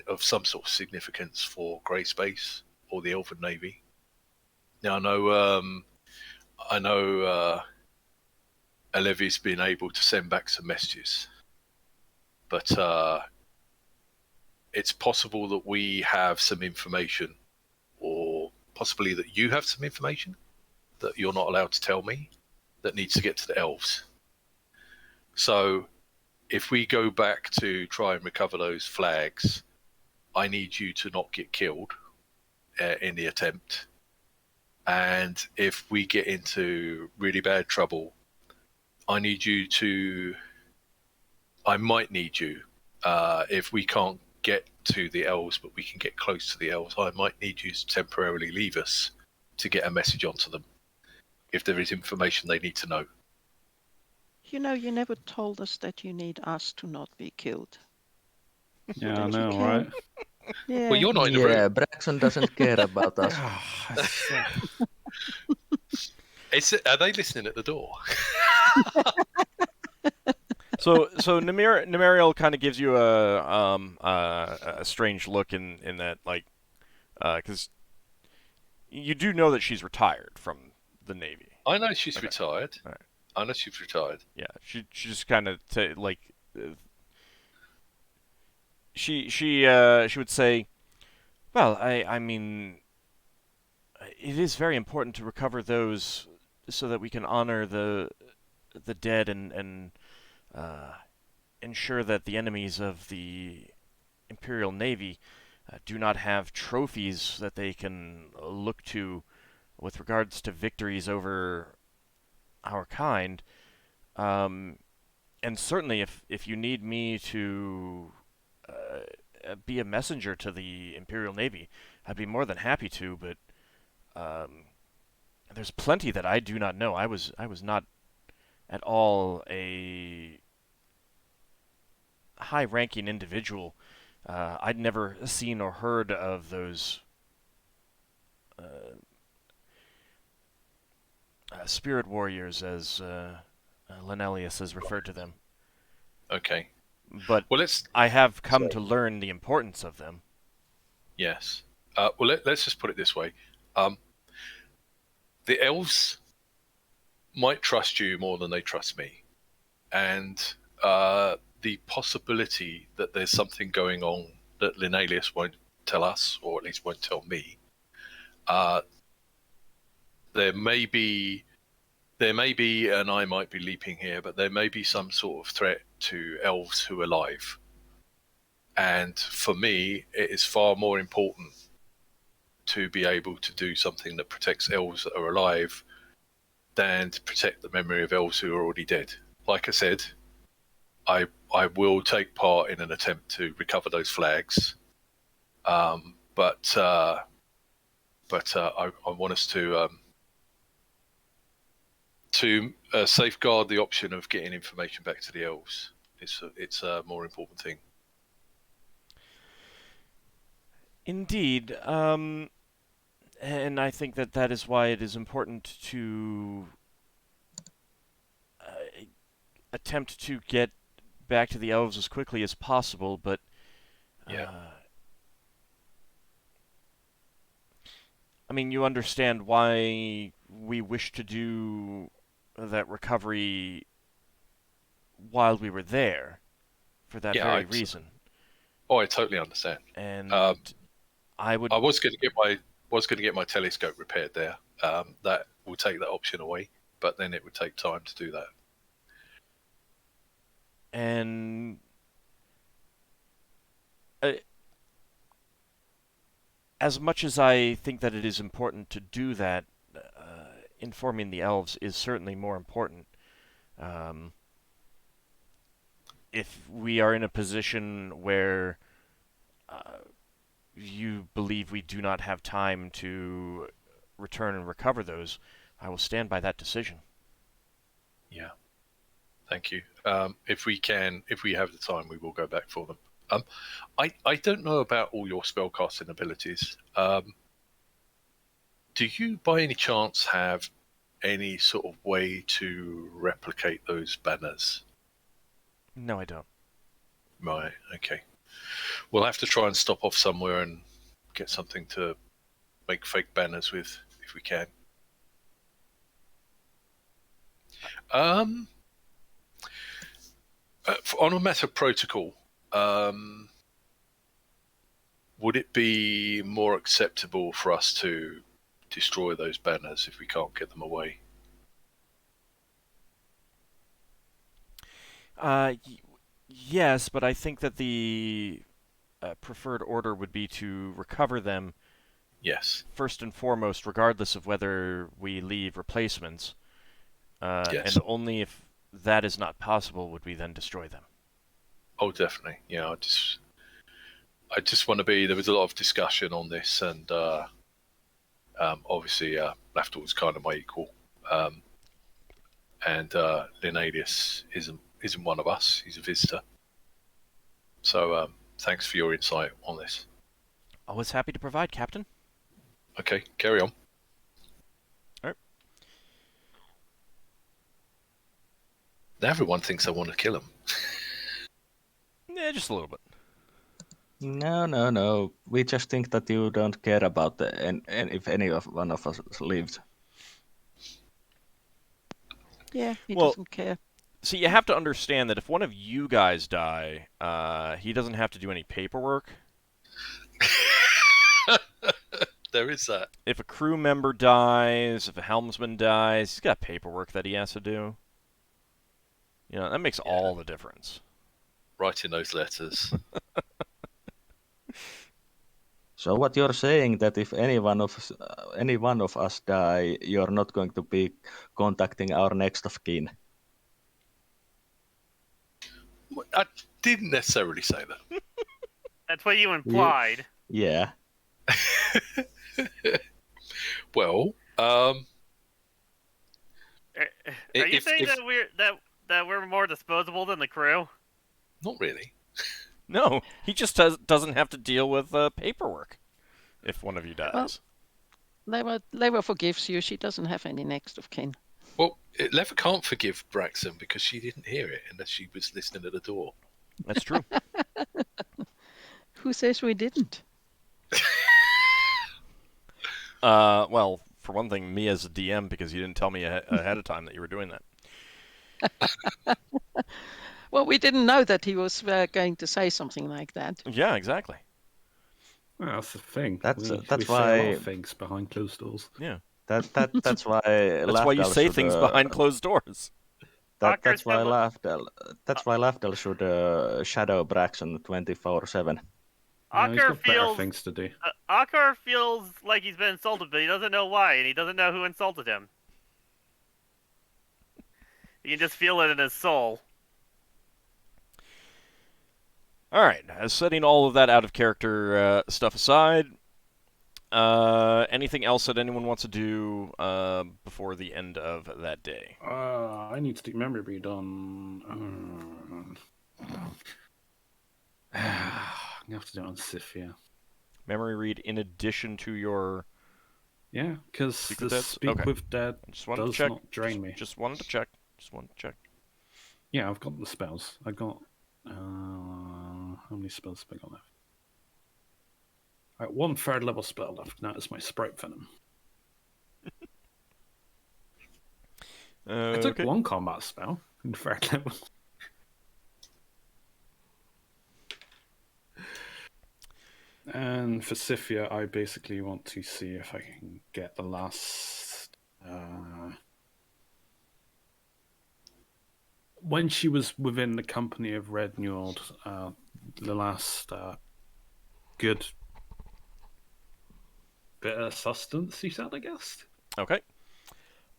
of some sort of significance for Grey Space or the Elven Navy. Now I know Alevi's been able to send back some messages, but it's possible that we have some information, or possibly that you have some information that you're not allowed to tell me, that needs to get to the elves. So if we go back to try and recover those flags, I need you to not get killed in the attempt. And if we get into really bad trouble, I might need you, if we can't get to the elves, but we can get close to the elves, I might need you to temporarily leave us to get a message onto them, if there is information they need to know. You know, you never told us that you need us to not be killed. Yeah, I Don't you know, care? right? Yeah. Well, you're not in the room. Yeah, Braxon doesn't care about us. Are they listening at the door? So Nemeriel kind of gives you a strange look in that, like, because you do know that she's retired from the Navy. I know she's Okay. retired. All right. I know she's retired. Yeah, she just kind of she would say, well, I mean, it is very important to recover those so that we can honor the dead and ensure that the enemies of the Imperial Navy do not have trophies that they can look to with regards to victories over our kind. And certainly, if you need me to be a messenger to the Imperial Navy, I'd be more than happy to. But there's plenty that I do not know. I was not at all a high-ranking individual. I'd never seen or heard of those spirit warriors, as Lenelius has referred to them. Okay. But Well, let's. I have come Sorry. to learn the importance of them. Yes. Well, let's just put it this way. The elves might trust you more than they trust me, and the possibility that there's something going on that Linnaeus won't tell us, or at least won't tell me. There may be, and I might be leaping here, but there may be some sort of threat to elves who are alive. And for me, it is far more important to be able to do something that protects elves that are alive than to protect the memory of elves who are already dead. Like I said, I will take part in an attempt to recover those flags, but I want us to safeguard the option of getting information back to the elves. It's a more important thing. Indeed, and I think that is why it is important to attempt to get back to the elves as quickly as possible, but Yeah. I mean, you understand why we wish to do that recovery while we were there, for that Yeah, very reason. Oh, I totally understand. And I was going to get my telescope repaired there. That will take that option away, but then it would take time to do that. And as much as I think that it is important to do that, informing the elves is certainly more important. If we are in a position where you believe we do not have time to return and recover those, I will stand by that decision. Yeah. Thank you. If we have the time, we will go back for them. I don't know about all your spellcasting abilities. Do you, by any chance, have any sort of way to replicate those banners? No, I don't. Right. Okay. We'll have to try and stop off somewhere and get something to make fake banners with, if we can. On a matter of protocol, would it be more acceptable for us to destroy those banners if we can't get them away? Yes, but I think that the preferred order would be to recover them. Yes. First and foremost, regardless of whether we leave replacements. Yes. And only if that is not possible would we then destroy them. Oh, definitely. Yeah, I just want to be. There was a lot of discussion on this, and obviously, Lafdul was kind of my equal, and Linnaeus isn't one of us. He's a visitor. So, thanks for your insight on this. Always happy to provide, Captain. Okay, carry on. All right. Now everyone thinks I want to kill him. Yeah, just a little bit. No. We just think that you don't care about and if one of us lived. Yeah, he Well, doesn't care. see, you have to understand that if one of you guys die, he doesn't have to do any paperwork. There is that. If a crew member dies, if a helmsman dies, he's got paperwork that he has to do. You know, that makes all the difference. Writing those letters. So what you're saying that if any one of us die, you're not going to be contacting our next of kin. I didn't necessarily say that. That's what you implied. Yeah. Well, Are you if- saying if- that we're more disposable than the crew? not really. No, he just doesn't have to deal with paperwork if one of you dies. Leva forgives you. She doesn't have any next of kin. Well, Lever can't forgive Braxon because she didn't hear it unless she was listening at the door. That's true. Who says we didn't? Well, for one thing, me as a DM, because you didn't tell me ahead of time that you were doing that. Well, we didn't know that he was going to say something like that. Yeah, exactly. Well, that's the thing. That's we why say a lot of things behind closed doors. Yeah. That's why That's why you say things behind closed doors. That's why Ockar Lafdul should shadow Braxon 24/7. He's Ockar got better feels things to do. Ockar feels like he's been insulted, but he doesn't know why, and he doesn't know who insulted him. He can just feel it in his soul. All right. Setting all of that out of character stuff aside, anything else that anyone wants to do before the end of that day? I need to do memory read on. I have to do it on Sifia. Memory read in addition to your... Yeah, because Secret the Deads? Speak Okay. with Dead Just wanted to does check. not drain me. Just wanted to check. Yeah, I've got the spells. I got. How many spells have I got left? Right, 1/3 level spell left. Now it's my Sprite Venom. I took Okay. one combat spell in 3rd level. And for Sifia, I basically want to see if I can get the last. When she was within the company of Red Newald, the last good bit of sustenance, he said, I guess. Okay.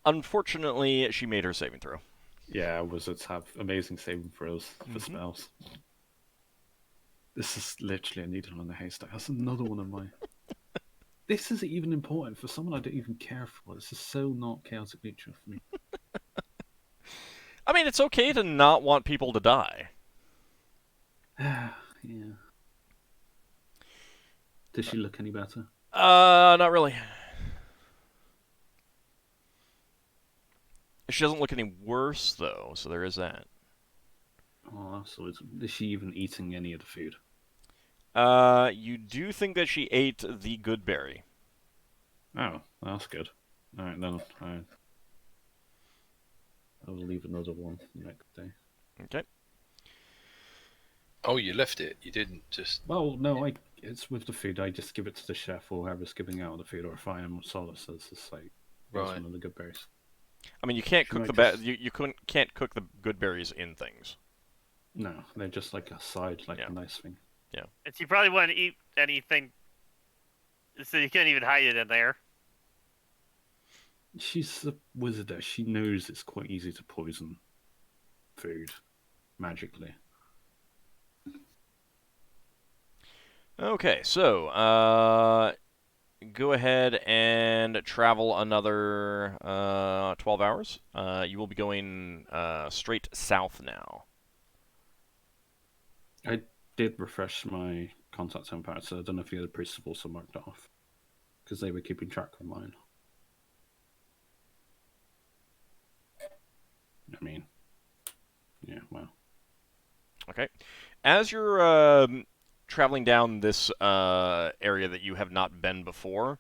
Unfortunately, she made her saving throw. Yeah, wizards have amazing saving throws for Mhm. spells. This is literally a needle in a haystack. That's another one of my. This isn't even important for someone I don't even care for. This is so not chaotic nature for me. I mean, it's okay to not want people to die. Yeah. Does she look any better? Not really. She doesn't look any worse, though, so there is that. Oh, absolutely. Is she even eating any of the food? You do think that she ate the good berry. Oh, that's good. Alright, then I will leave another one next day. Okay. Oh, you left it. You didn't just. Well, no, it's with the food. I just give it to the chef or whoever's giving out the food, or if I am Solas, it's just like, here's Right. one of the good berries. I mean, you can't She cook might the just- can't cook the good berries in things. No, they're just like a side, like Yeah. a nice thing. And she probably wouldn't eat anything, so you can't even hide it in there. She's a wizard though. She knows it's quite easy to poison food magically. Okay, so go ahead and travel another 12 hours. You will be going straight south now. I did refresh my contact empire, so I don't know if the other priests have also marked it off because they were keeping track of mine. I mean, yeah, well, Okay. As you're traveling down this area that you have not been before,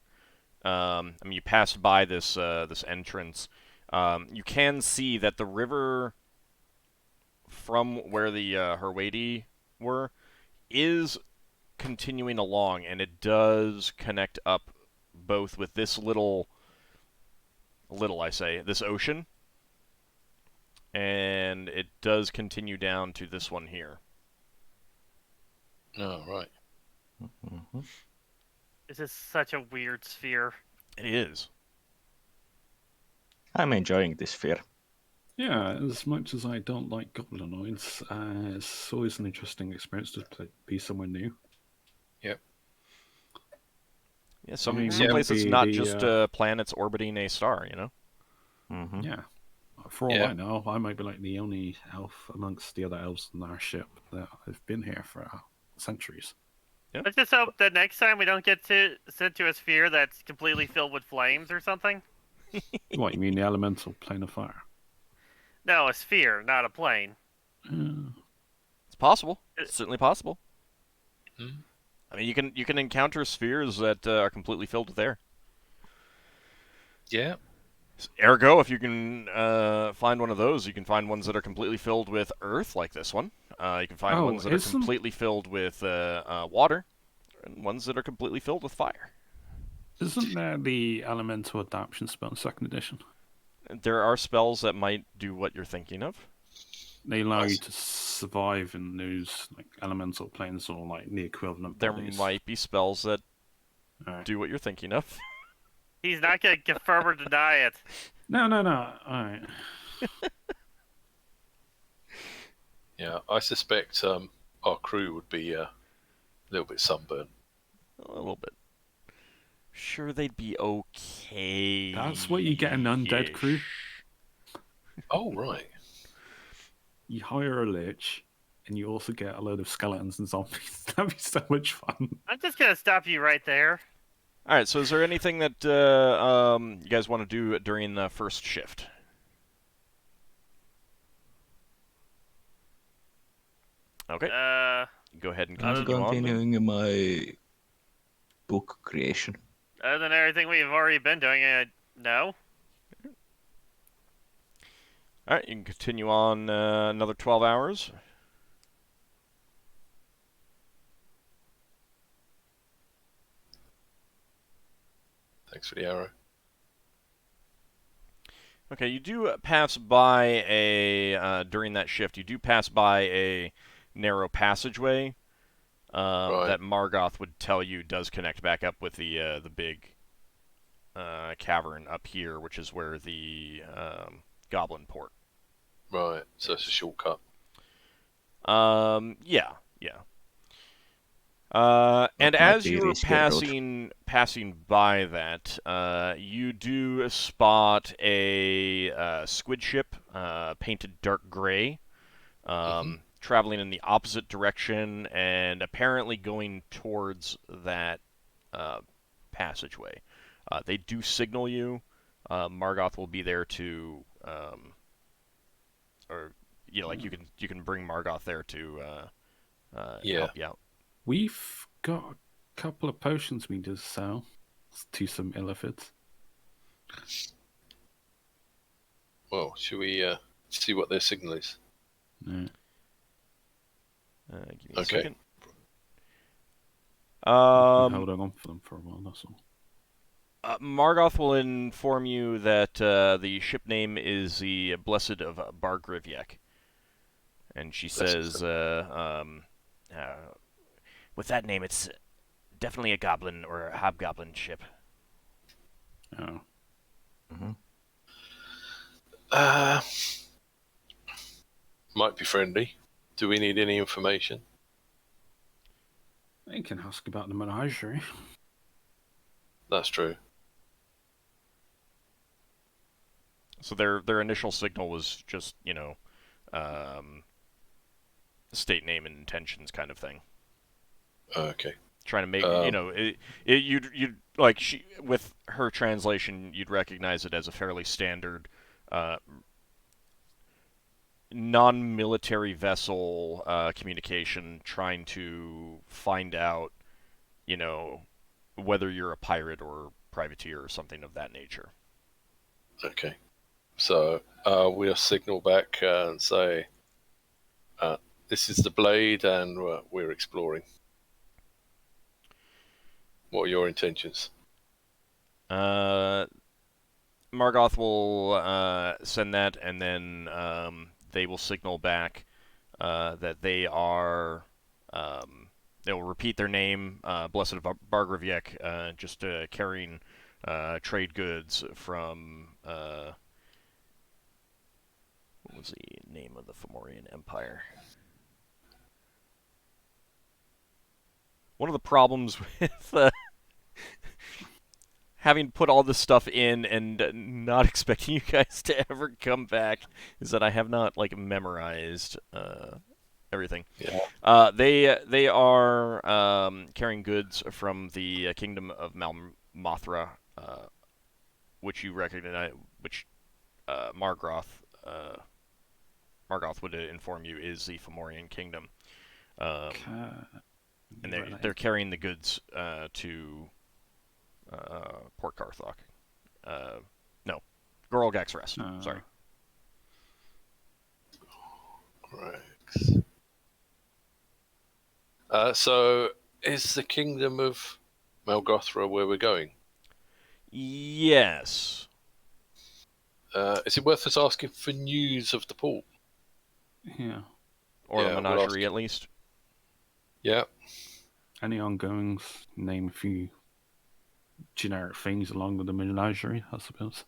I mean, you passed by this this entrance. You can see that the river from where the Herwadi were is continuing along, and it does connect up both with this this ocean, and it does continue down to this one here. Oh, right. Mm-hmm. This is such a weird sphere. It is. I'm enjoying this sphere. Yeah, as much as I don't like goblinoids, it's always an interesting experience to be somewhere new. Yep. Yeah, I mean, some yeah, places the- not the, just planets orbiting a star, you know? Mm-hmm. Yeah. For all Yeah. I know, I might be like the only elf amongst the other elves on our ship that have been here for centuries. Let's just hope that next time we don't get sent to a sphere that's completely filled with flames or something. What, you mean the elemental plane of fire? No, a sphere, not a plane. It's possible. It's certainly possible. Hmm. I mean, you can encounter spheres that are completely filled with air. Yeah. Ergo, if you can find one of those, you can find ones that are completely filled with earth, like this one. You can find Oh, ones that are isn't- completely filled with water, and ones that are completely filled with fire. Isn't there the elemental adaptation spell in 2nd edition? There are spells that might do what you're thinking of. They allow you Nice. to survive in those like elemental planes or like the equivalent There bodies. might be spells that Alright. do what you're thinking of. He's not going to confirm or deny it. No. Alright. Yeah. I suspect our crew would be a little bit sunburned. A little bit. Sure, they'd be okay. That's what you get an undead crew. Oh, right. You hire a lich, and you also get a load of skeletons and zombies. That'd be so much fun. I'm just going to stop you right there. All right. So, is there anything that you guys want to do during the first shift? Okay. Go ahead and I'm continue on. then. continuing my book creation. Other than everything we've already been doing, no. All right. You can continue on another 12 hours. Thanks for the arrow. Okay, you do pass by during that shift, you do pass by a narrow passageway Right. that Margoth would tell you does connect back up with the big cavern up here, which is where the goblin port. Right. So it's a shortcut. Yeah. And might as be you were riskier passing by that, you do spot a squid ship painted dark gray, traveling in the opposite direction and apparently going towards that passageway. They do signal you. Margoth will be there to, or like you can bring Margoth there to Yeah. help you out. We've got a couple of potions we just sell to some illithids. Well, should we see what their signal is? Yeah. Give me a Okay. second. Hold on for them for a while, that's all. Margoth will inform you that the ship name is the Blessed of Bargrivyak. And she Blessed says, with that name, it's definitely a goblin or a hobgoblin ship. Oh. Might be friendly. Do we need any information? They can ask about the menagerie. That's true. So their initial signal was just, state name and intentions kind of thing. Okay. Trying to make, you'd like with her translation, you'd recognize it as a fairly standard, non-military vessel communication, trying to find out, whether you're a pirate or privateer or something of that nature. Okay. So we'll signal back and say, this is the Blade, and we're exploring. What are your intentions? Margoth will send that, and then they will signal back that they are. They'll repeat their name, Blessed of Bargraviek, just carrying trade goods from. What was the name of the Fomorian Empire? One of the problems with having put all this stuff in and not expecting you guys to ever come back is that I have not memorized everything. Yeah. They are carrying goods from the kingdom of Malmothra, which you recognize, which Margoth would inform you is the Fomorian kingdom. And they're carrying the goods to Port Carthok. No, Gorolgax Rest. Sorry. Right. So, is the kingdom of Malgothra where we're going? Yes. Is it worth us asking for news of the port? Yeah. Or Yeah, a we'll menagerie, ask. at least. Yeah. Any ongoings? Name a few generic things along with the menagerie, I suppose.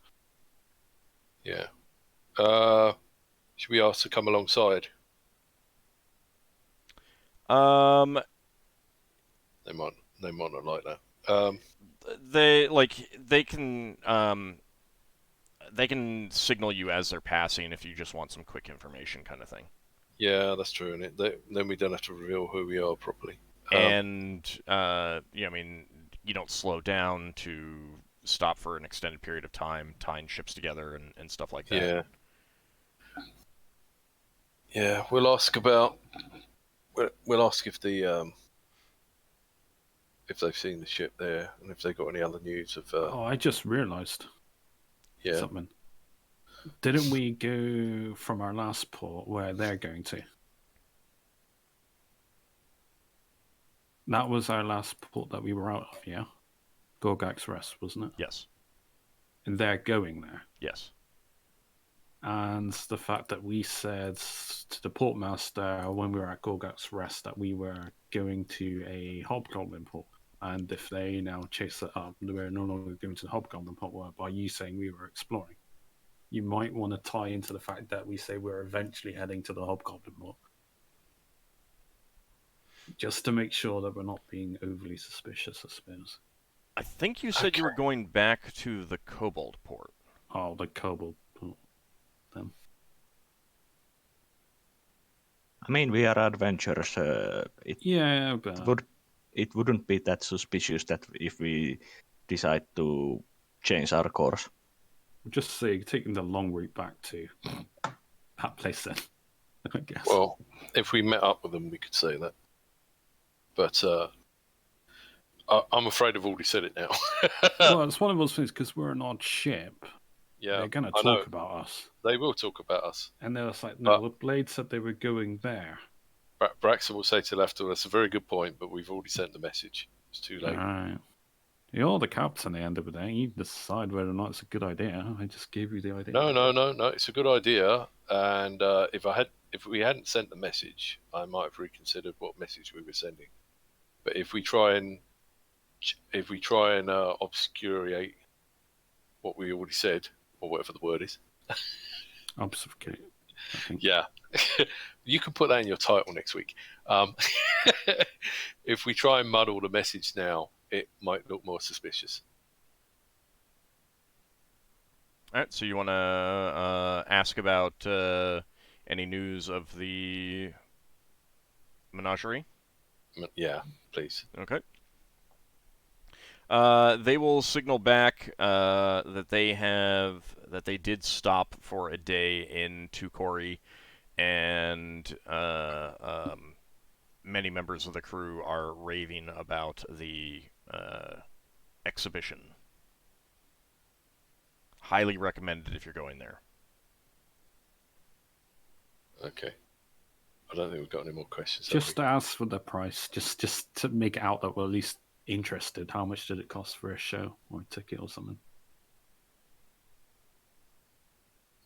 Yeah. Should we ask to come alongside? They might not like that. They can signal you as they're passing if you just want some quick information, kind of thing. Yeah, that's true. And then we don't have to reveal who we are properly. And you don't slow down to stop for an extended period of time, tying ships together and stuff like that. Yeah. Yeah, we'll ask about. We'll ask if if they've seen the ship there and if they've got any other news of. I just realised something. Didn't we go from our last port where they're going to? That was our last port that we were out of, yeah? Gorgax Rest, wasn't it? Yes. And they're going there. Yes. And the fact that we said to the portmaster when we were at Gorgax Rest that we were going to a Hobgoblin port, and if they now chase it up, we're no longer going to the Hobgoblin port by you saying we were exploring. You might want to tie into the fact that we say we're eventually heading to the Hobgoblin port. Just to make sure that we're not being overly suspicious, I suppose. I think you said you were going back to the Kobold port. Oh, the Kobold port. Then. I mean, we are adventurers. But It wouldn't be that suspicious that if we decide to change our course. Just say taking the long route back to that place then, I guess. Well, if we met up with them, we could say that. But I'm afraid I've already said it now. Well, it's one of those things because we're an odd ship. Yeah, they're going to talk about us. They will talk about us. And they're like, no, the Blade said they were going there. Braxon will say to Lafdul, that's a very good point, but we've already sent the message. It's too late. All right. You're the captain at the end of the day. You decide whether or not it's a good idea. I just gave you the idea. No. It's a good idea. And if we hadn't sent the message, I might have reconsidered what message we were sending. But if we try and obscurate what we already said, or whatever the word is. Obfuscate, I think. Yeah. You can put that in your title next week. If we try and muddle the message now, it might look more suspicious. All right, so you want to ask about any news of the menagerie? Yeah, please. Okay. They will signal back that they did stop for a day in Tukori, and many members of the crew are raving about the exhibition. Highly recommended if you're going there. Okay. I don't think we've got any more questions. Just ask for the price, just to make it out that we're at least interested. How much did it cost for a show or a ticket or something?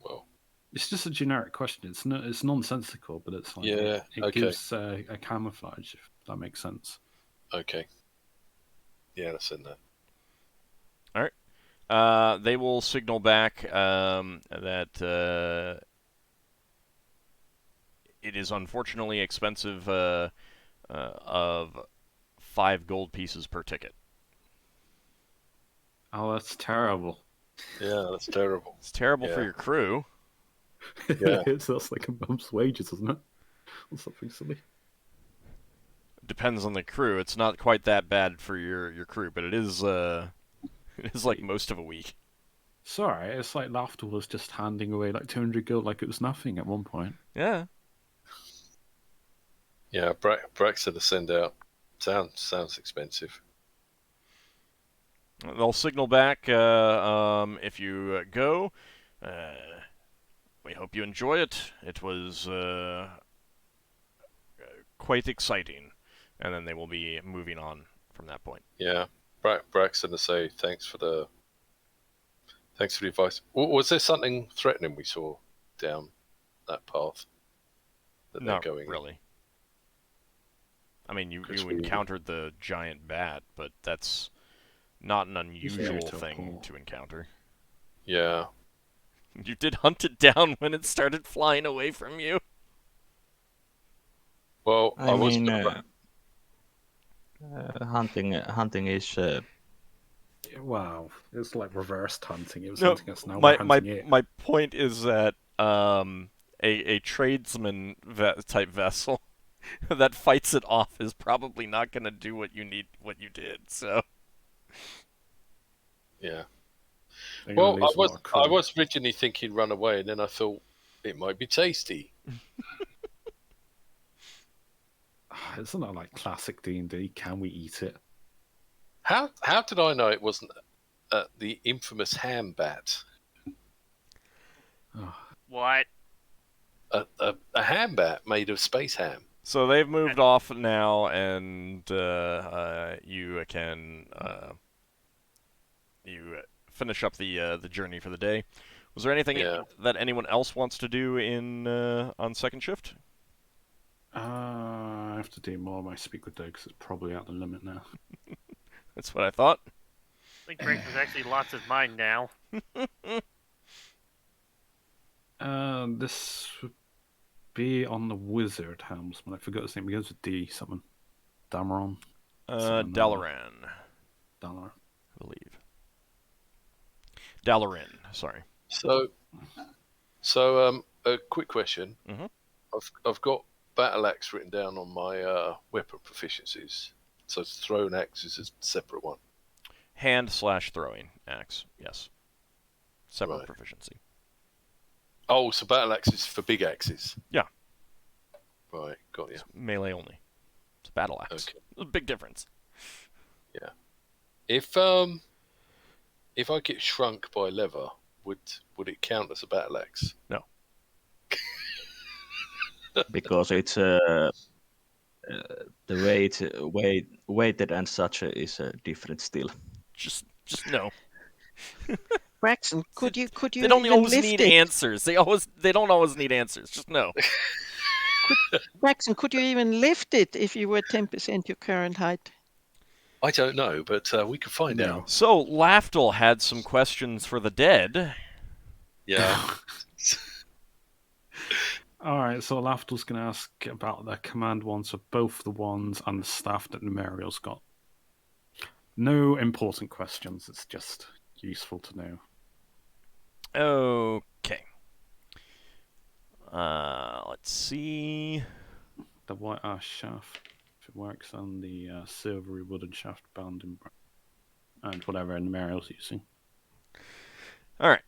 Well, it's just a generic question. It's nonsensical, but it's like yeah, it gives a camouflage, if that makes sense. Okay. Yeah, let's send that. All right. They will signal back that it is unfortunately expensive of 5 gold pieces per ticket. Oh, that's terrible. Yeah, that's terrible. It's terrible for your crew. Yeah. That's like a month's wages, isn't it? Or something silly. Depends on the crew. It's not quite that bad for your crew, but it is like most of a week. Sorry, it's like Lafdul was just handing away like 200 gold like it was nothing at one point. Yeah. Yeah, Braxon to send out sounds expensive. They'll signal back if you go. We hope you enjoy it. It was quite exciting. And then they will be moving on from that point. Yeah, Braxton to say thanks for the advice. Was there something threatening we saw down that path that Not they're going? Really. I mean, you encountered the giant bat, but that's not an unusual thing to encounter. Yeah. You did hunt it down when it started flying away from you. Well, I mean, hunting is. Wow, it's like reversed hunting. It was hunting us now. My point is that a tradesman type vessel that fights it off is probably not going to do what you did. So. Yeah. Well, I was originally thinking run away, and then I thought it might be tasty. Isn't that like classic D&D? Can we eat it? How did I know it wasn't the infamous ham bat? Oh. What? A ham bat made of space ham. So they've moved off now, and you can finish up the journey for the day. Was there anything that anyone else wants to do on second shift? I have to do more of my speak with Doug because it's probably out the limit now. That's what I thought. I think Braxon's actually lost his mind now. This would be on the wizard helmsman. I forgot his name. He goes with D something. Dameron. Dalaran. Dalaran. I believe. Dalaran. Sorry. So a quick question. Mm-hmm. I've got battle axe written down on my weapon proficiencies. So thrown axe is a separate one. Hand/throwing axe. Yes. Separate proficiency. Oh, so battle axe is for big axes. Yeah. Right, got you. It's melee only. It's a battle axe. Okay. There's a big difference. Yeah. If I get shrunk by leather, would it count as a battle axe? No. Because it's the weighted and such is different still. Just no. Braxon, could you They don't even always lift need it? answers. They don't always need answers. Just no. Braxon, could you even lift it if you were 10% your current height? I don't know, but we can find out. So Lafdul had some questions for the dead. Yeah. Alright, so Lafdul's going to ask about the command wands of both the wands and the staff that Numerial's got. No important questions, it's just useful to know. Okay. Let's see. The white ash shaft, if it works, and the silvery wooden shaft bound in and whatever Numerial's using. All right.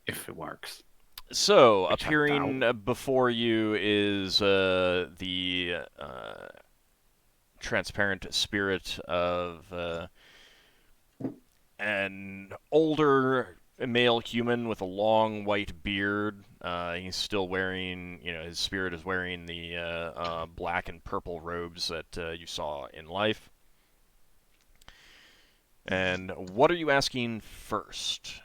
If it works. So, Which I appearing doubt. before you is the transparent spirit of an older male human with a long white beard. He's still wearing, his spirit is wearing the black and purple robes that you saw in life. And what are you asking first?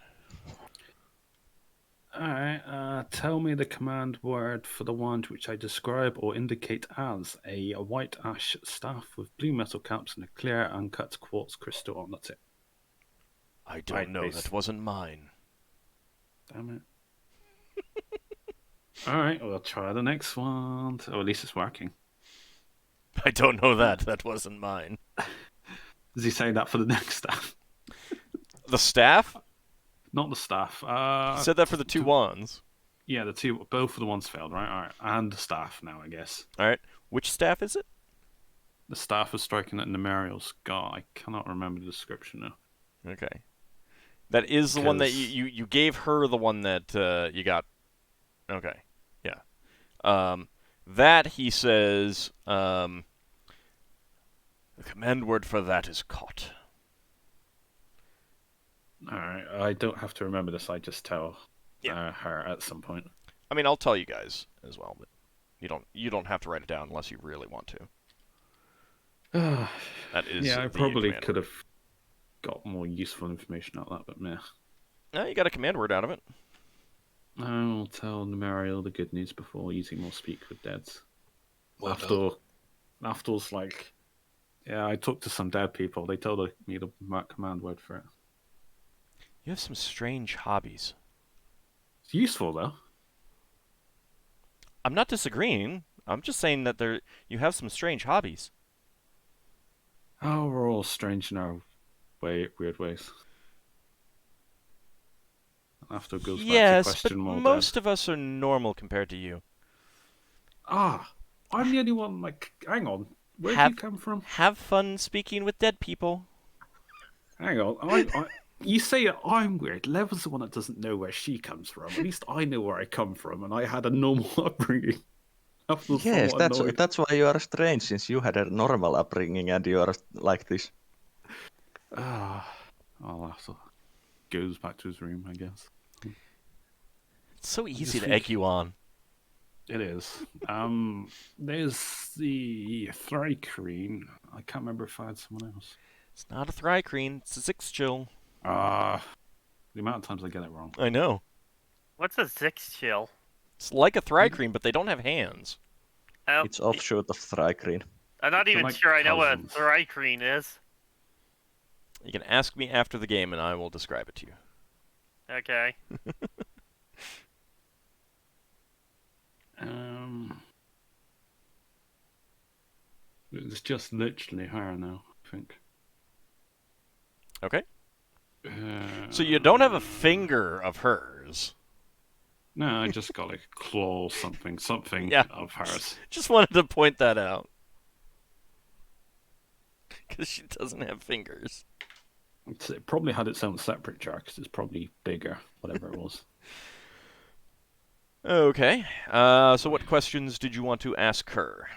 Alright, tell me the command word for the wand which I describe or indicate as a white ash staff with blue metal caps and a clear uncut quartz crystal on. That's it. I don't Right, know. base. That wasn't mine. Damn it. Alright, we'll try the next one. Or at least it's working. I don't know that. That wasn't mine. Is he saying that for the next staff? The staff? Not the staff. He said that for the two wands. Yeah, both of the ones failed, right? Alright, and the staff now, I guess. Alright. Which staff is it? The staff was striking at Nemariel's scar. I cannot remember the description now. Okay. That is the one that 'Cause- you gave her the one that you got. Okay. Yeah. That, he says, the command word for that is caught. Alright, I don't have to remember this, I just tell Yeah. her at some point. I mean, I'll tell you guys as well, but you don't have to write it down unless you really want to. That is Yeah, I the probably command could word. have got more useful information out of that, but meh. No, you got a command word out of it. I'll tell Nemariel the good news before using more speak with deads. Well done. Lafdul's like, yeah, I talked to some dead people. They told me the command word for it. You have some strange hobbies. It's useful though. I'm not disagreeing. I'm just saying that you have some strange hobbies. Oh, we're all strange in our weird ways. Lafdul goes back to Yes, but question more most dead. of us are normal compared to you. I'm the only one, like, hang on. Where do Have- you come from? Have fun speaking with dead people. Hang on, you say I'm weird. Level's the one that doesn't know where she comes from. At least I know where I come from, and I had a normal upbringing. I feel Yes, somewhat annoyed. that's why you are strange, since you had a normal upbringing and you are like this. Lafdul goes back to his room, I guess. It's so easy to think- egg you on. It is. There's the Thrycreen. I can't remember if I had someone else. It's not a Thrycreen, it's a Six-Chill. The amount of times I get it wrong. I know. What's a six chill? It's like a Thrycreen, but they don't have hands. It's offshoot of Thrycreen. I'm not even like sure I know what a cousins. Thrycreen is. You can ask me after the game, and I will describe it to you. Okay. It's just literally her now, I think. Okay? So you don't have a finger of hers. No, I just got like claw something Yeah. of hers. Just wanted to point that out. Because she doesn't have fingers. It probably had its own separate jar because it's probably bigger, whatever it was. Okay. So what questions did you want to ask her?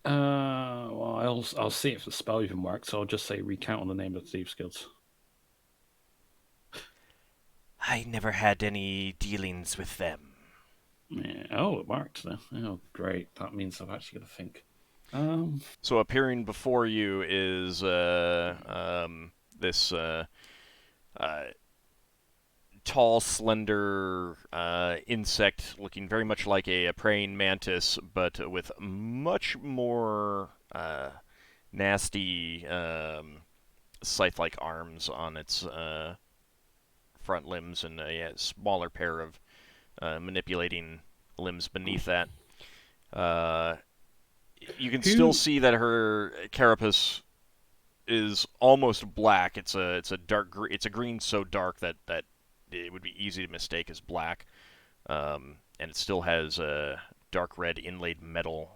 Well, I'll see if the spell even works. So I'll just say recount on the name of the Thieves Guilds. I never had any dealings with them. Yeah. Oh, it worked then. Oh, great. That means I've actually got to think. So appearing before you is this tall, slender insect looking very much like a praying mantis, but with much more nasty scythe-like arms on its front limbs and a smaller pair of manipulating limbs beneath that. You can still see that her carapace is almost black. It's a it's a green so dark that it would be easy to mistake as black. And it still has a dark red inlaid metal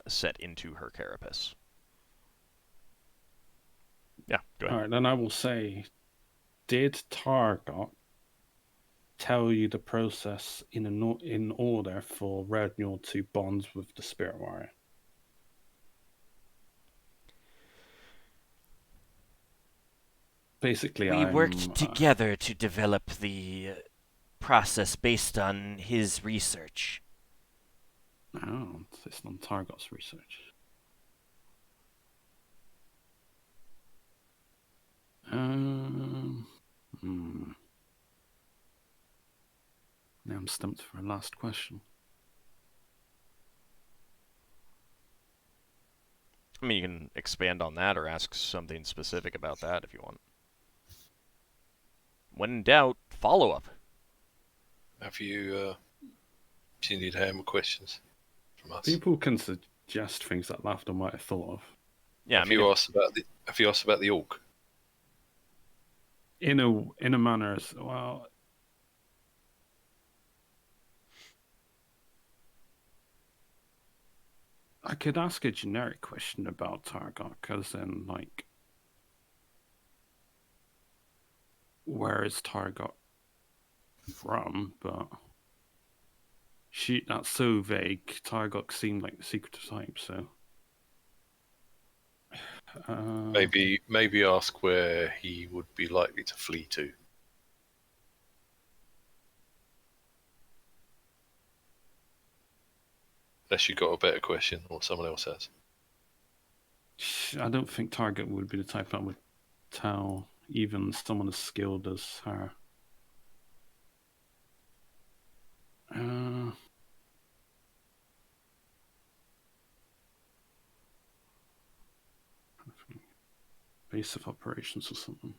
set into her carapace. Yeah, go ahead. All right, then I will say, did Targot tell you the process in order for Rednor to bond with the Spirit Warrior. Basically, We I'm, worked together to develop the process based on his research. Oh, it's on Targot's research. Now I'm stumped for a last question. I mean, you can expand on that or ask something specific about that if you want. When in doubt, follow up. Have you do you need to have more questions from us? People can suggest things that Lafdul might have thought of. Yeah, have I mean, you asked about the orc? In a manner as well. I could ask a generic question about Targot, because then, like, where is Targot from? But that's so vague. Targot seemed like the secretive type, so Maybe ask where he would be likely to flee to. Unless you got a better question or someone else has. I don't think Target would be the type that would tell even someone as skilled as her. Base of operations or something.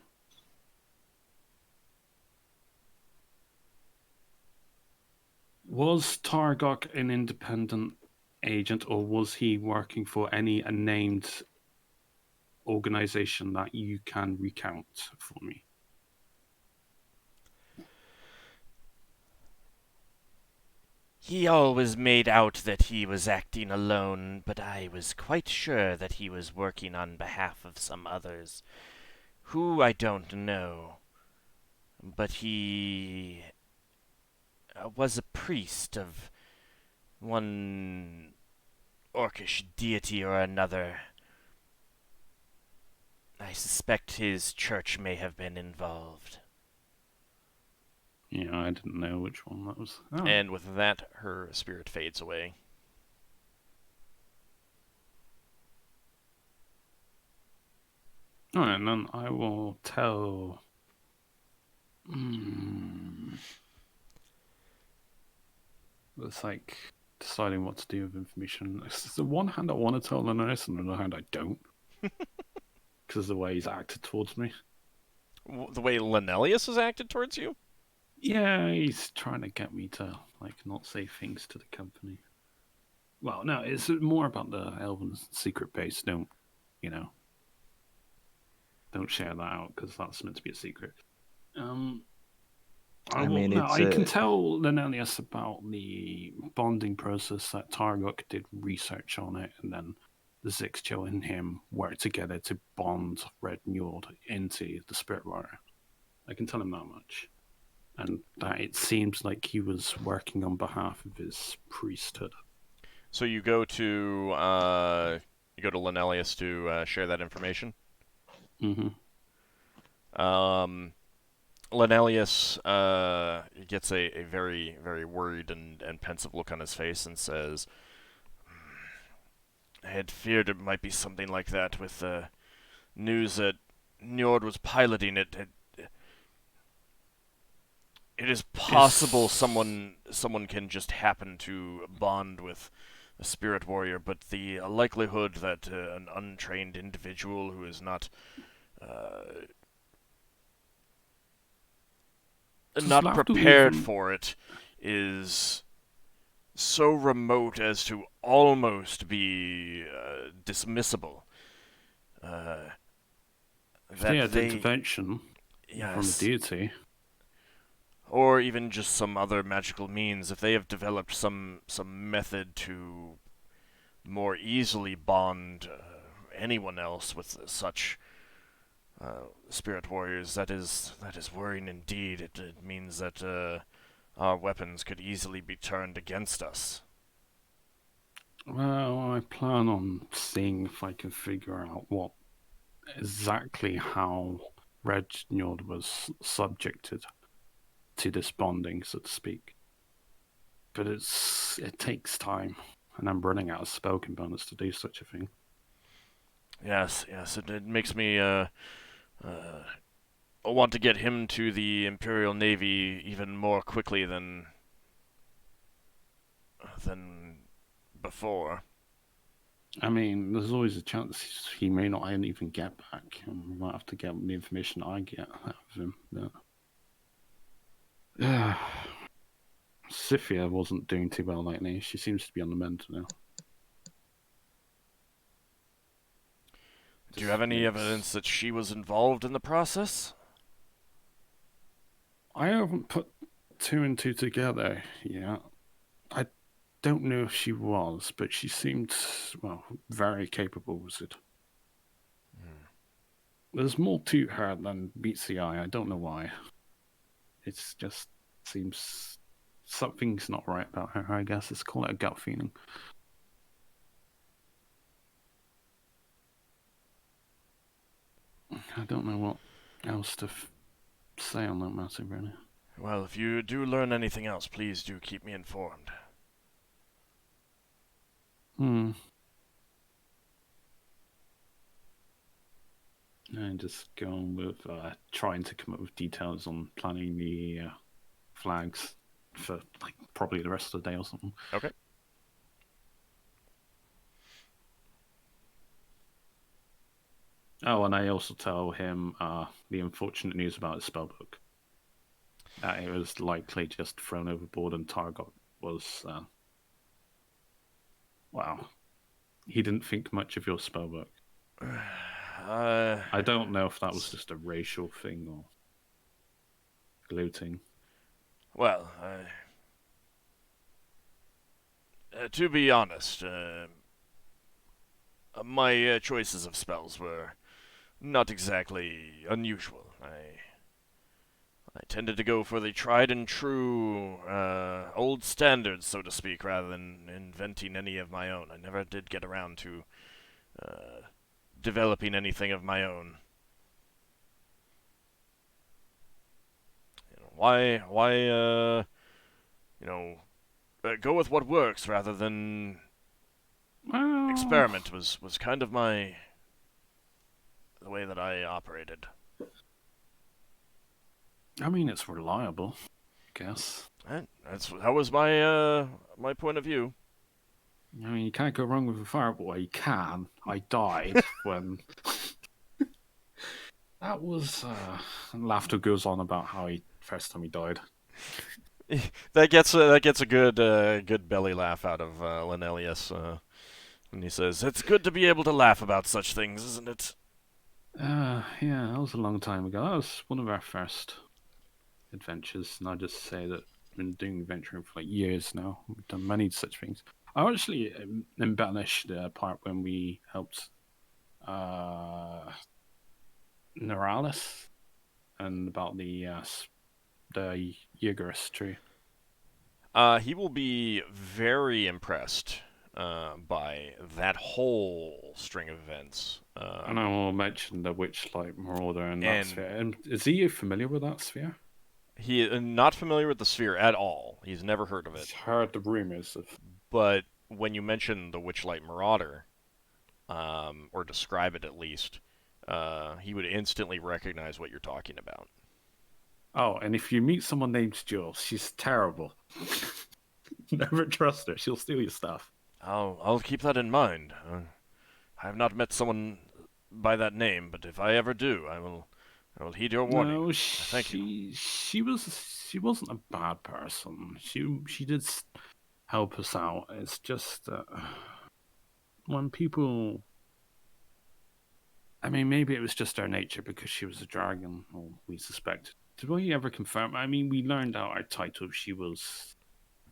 Was Targok an independent agent, or was he working for any unnamed organization that you can recount for me? He always made out that he was acting alone, but I was quite sure that he was working on behalf of some others. Who, I don't know. But he was a priest of one orcish deity or another. I suspect his church may have been involved. Yeah, I didn't know which one that was. Oh. And with that, her spirit fades away. Alright, and then I will tell... It's like deciding what to do with information. It's the one hand I want to tell the nurse, and the other hand I don't. Because of the way he's acted towards me. The way Lenelius has acted towards you? Yeah, he's trying to get me to not say things to the company. Well, no, it's more about the Elven secret base. Don't share that out because that's meant to be a secret. I can tell Lenelius about the bonding process that Targok did research on it, and then the Zixchil and him worked together to bond Red Njord into the Spirit Warrior. I can tell him that much. And that it seems like he was working on behalf of his priesthood. So you go to Lenelius to share that information? Mm-hmm. Lenelius gets a very, very worried and pensive look on his face and says, I had feared it might be something like that with the news that Njord was piloting it. It is possible someone can just happen to bond with a spirit warrior, but the likelihood that an untrained individual who is not prepared for it is so remote as to almost be dismissible. If they had intervention from a deity, or even just some other magical means, if they have developed some method to more easily bond anyone else with such spirit warriors, that is worrying indeed. It means that our weapons could easily be turned against us. Well, I plan on seeing if I can figure out what exactly how Reginald was subjected to this bonding, so to speak. But it takes time, and I'm running out of spell components to do such a thing. Yes, it makes me want to get him to the Imperial Navy even more quickly than before. I mean, there's always a chance he may not even get back, and we might have to get the information I get out of him. But... Sifia wasn't doing too well lately. She seems to be on the mend now. Do you have any evidence that she was involved in the process? I haven't put two and two together yet. I don't know if she was, but she seemed, well, very capable with it. There's more to her than meets the eye. I don't know why. It just seems something's not right about her, I guess. Let's call it a gut feeling. I don't know what else to say on that matter, really. Well, if you do learn anything else, please do keep me informed. I'm just going with trying to come up with details on planning the flags for like probably the rest of the day or something. Okay. Oh, and I also tell him the unfortunate news about his spellbook. It was likely just thrown overboard, and Targot was... wow. He didn't think much of your spellbook. I don't know if that was just a racial thing or gloating. Well, to be honest, my choices of spells were not exactly unusual. I tended to go for the tried and true old standards, so to speak, rather than inventing any of my own. I never did get around to developing anything of my own. Why, go with what works rather than experiment was kind of the way that I operated. I mean, it's reliable, I guess. That was my my point of view. I mean, you can't go wrong with a fireball. You can. I died when... That was... Lafdul goes on about how first time he died. That gets a good belly laugh out of Linelius when he says, "It's good to be able to laugh about such things, isn't it?" Yeah, that was a long time ago. That was one of our first adventures, and I just say that I've been doing adventuring for like years now. We've done many such things. I actually embellished the part when we helped Neuralis and about the Yigorous tree. He will be very impressed by that whole string of events. And I will mention the Witchlight Marauder and that sphere. And is he familiar with that sphere? He is not familiar with the sphere at all. He's never heard of it. He's heard the rumors of... But when you mention the Witchlight Marauder, or describe it at least, he would instantly recognize what you're talking about. Oh, and if you meet someone named Jules, she's terrible. Never trust her. She'll steal your stuff. I'll keep that in mind. I have not met someone by that name, but if I ever do, I will heed your warning. No, Thank you. She wasn't a bad person. She did help us out. It's just when people... I mean, maybe it was just her nature because she was a dragon, or we suspected. Did we ever confirm? I mean, we learned out our title. She was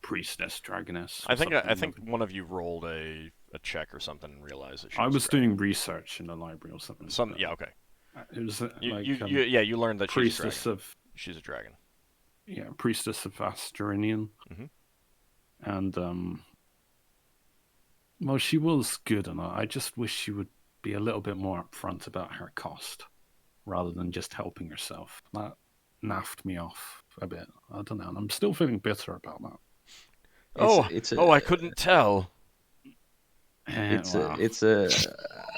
priestess, dragoness. I think one of you rolled a check or something and realized that she I was a dragon. doing research in the library or something. Yeah, okay. It was you learned that priestess she's a dragon. She's a dragon. Priestess of Asterinian. Mhm. And well, she was good and I just wish she would be a little bit more upfront about her cost rather than just helping herself. That naffed me off a bit. I don't know, and I'm still feeling bitter about that. It's I couldn't tell. it's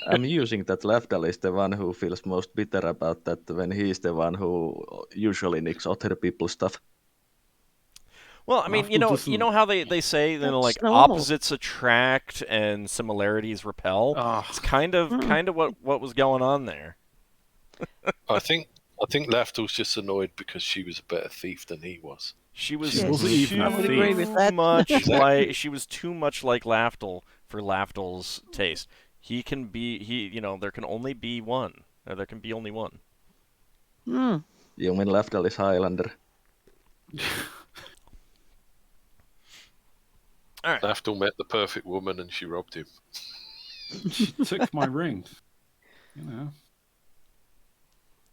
amusing that Lafdul is the one who feels most bitter about that when he is the one who usually nicks other people's stuff. Well, I mean, Lafdul you know how they say, like That's normal. opposites attract and similarities repel. Ah, It's kind of what was going on there. I think Lafdul's just annoyed because she was a better thief than he was. She was She wasn't even a too thief. agree with that. much Exactly. like she was too much like Lafdul for Lafdul's taste. There can only be one. There can be only one. Hmm. You mean Lafdul is Highlander? All right. Lafdul met the perfect woman and she robbed him. she took my ring. You know.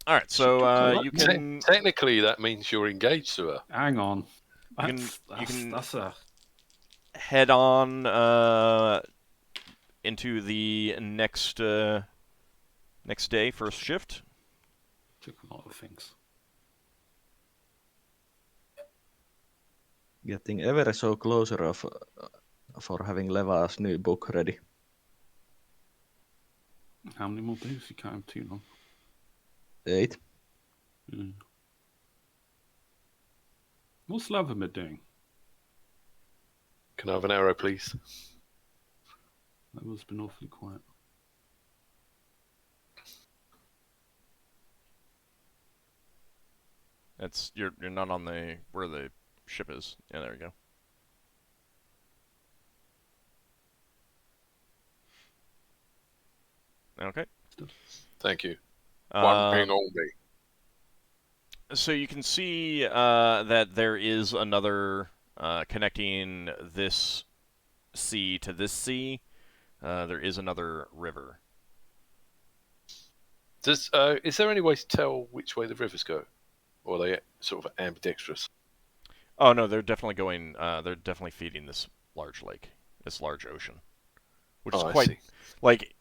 All right. So you Te- can technically, that means you're engaged to her. Hang on. You That's a head on into the next day, first shift. took a lot of things. Getting ever so closer of for having Leva's new book ready. How many more days? You can't have too long. 8. Mm. What's Lavamid doing? Can I have an arrow, please? That was been awfully quiet. You're not on where the ship is. Yeah, there you go. Okay. Thank you. One thing only. So you can see that there is another connecting this sea to this sea. There is another river. Is there any way to tell which way the rivers go? Or are they sort of ambidextrous? Oh no, they're definitely going. They're definitely feeding this large lake, this large ocean, which is I quite see. like.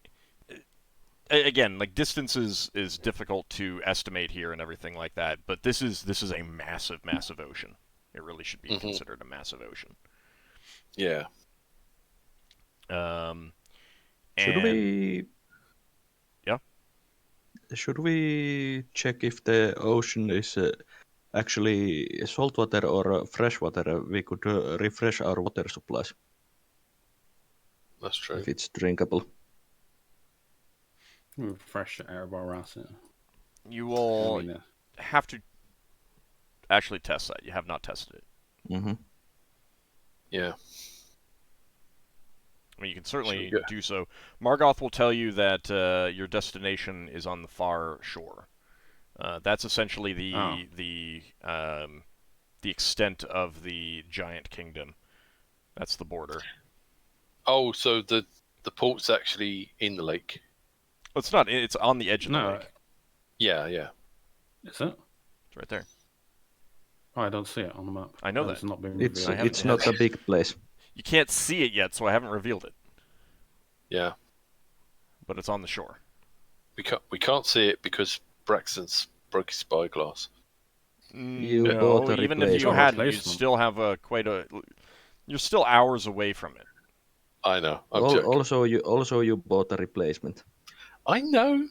Again, like distance is difficult to estimate here and everything like that, but this is a massive, massive ocean. It really should be considered a massive ocean. Yeah. Should we? Yeah. Should we check if the ocean is actually saltwater or freshwater? We could refresh our water supplies That's true. if it's drinkable. Fresh air of our asset. You will have to actually test that. You have not tested it. Mm-hmm. Yeah. I mean, you can certainly Sure, yeah. do so. Margoth will tell you that your destination is on the far shore. That's essentially the extent of the giant kingdom. That's the border. Oh, so the port's actually in the lake. It's not. It's on the edge of the lake. Yeah, yeah. Is it? It's right there. Oh, I don't see it on the map. I know that. It's not been It's revealed. it's not a big place. You can't see it yet, so I haven't revealed it. Yeah. But it's on the shore. We can't see it because Braxon's broke his spyglass. You bought a even if you replacement. hadn't, you'd Replacement. still have you're still hours away from it. I know. I'm joking. Also you bought a replacement. I know.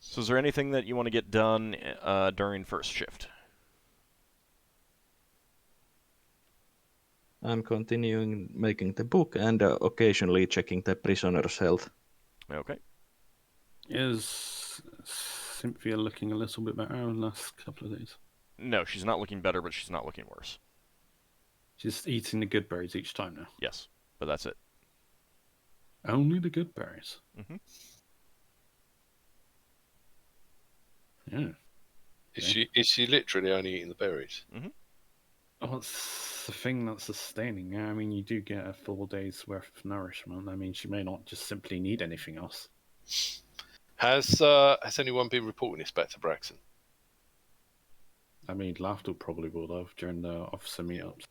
So is there anything that you want to get done during first shift? I'm continuing making the book and occasionally checking the prisoner's health. Okay. Is Cynthia looking a little bit better in the last couple of days? No, she's not looking better, but she's not looking worse. She's eating the good berries each time now. Yes, but that's it. Only the good berries. Mm-hmm. Yeah. Is she literally only eating the berries? Mm-hmm. Oh, it's the thing that's sustaining. I mean, you do get a full day's worth of nourishment. I mean, she may not just simply need anything else. Has anyone been reporting this back to Braxon? I mean, Lafdul probably would have during the officer meetups.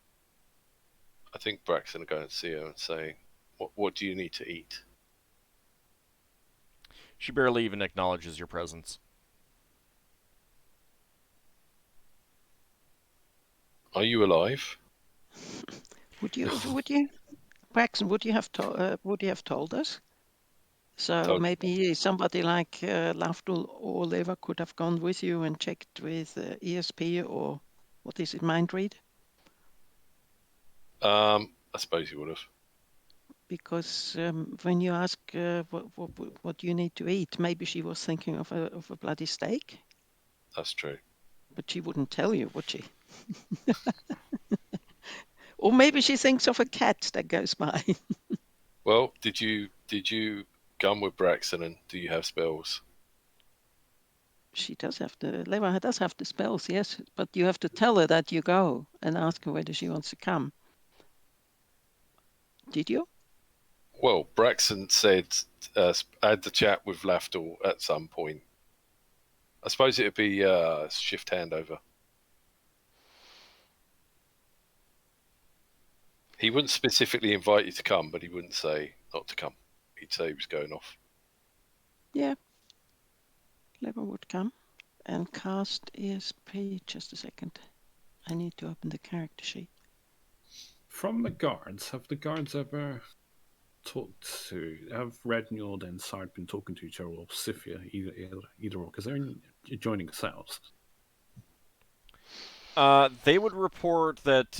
I think Braxton will go and see her and say, "What do you need to eat?" She barely even acknowledges your presence. Are you alive? Would you, Braxon? Would you have told us? So Told- maybe somebody like Lafdul or Leva could have gone with you and checked with ESP or what is it, mind read? I suppose you would have. Because when you ask what you need to eat, maybe she was thinking of a bloody steak, That's true. but she wouldn't tell you, would she? Or maybe she thinks of a cat that goes by. Well, did you gun with Braxton, and do you have spells? She does have Leva does have the spells, yes, but you have to tell her that you go and ask her whether she wants to come. Did you? Well, Braxton said I had the chat with Lafdul at some point. I suppose it would be shift handover. He wouldn't specifically invite you to come, but he wouldn't say not to come. He'd say he was going off. Yeah. Leva would come and cast ESP. Just a second. I need to open the character sheet. From the guards, have the guards ever have Red and Yord inside been talking to each other, or Sifia, either or, because they're joining cells? They would report that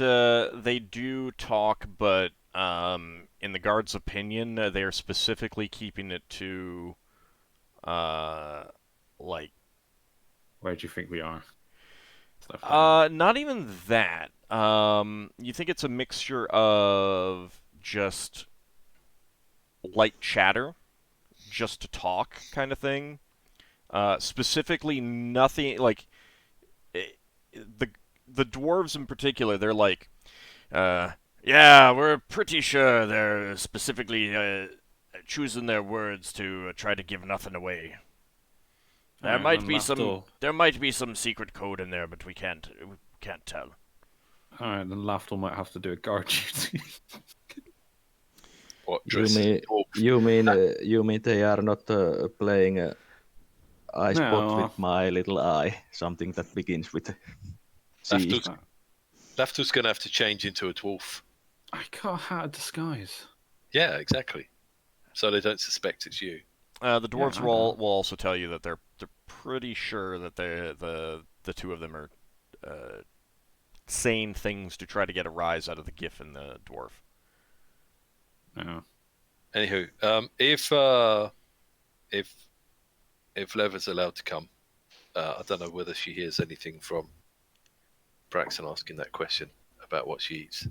they do talk, but in the guard's opinion, they are specifically keeping it to, like... Where do you think we are? Not even that. You think it's a mixture of just light chatter, just to talk kind of thing. Specifically, nothing like the dwarves in particular. They're like, yeah, we're pretty sure they're specifically choosing their words to try to give nothing away. There might be some secret code in there, but we can't tell. All right, then Lafdul might have to do a guard duty. What You mean they are not playing I spot with my little eye, something that begins with C. Lafdul's going to have to change into a dwarf. I can't have a disguise. Yeah, exactly. So they don't suspect it's you. The dwarves will also tell you that they're pretty sure that the two of them are saying things to try to get a rise out of the GIF and the dwarf. No. Anywho, if Leva's allowed to come, I don't know whether she hears anything from Braxton asking that question about what she eats.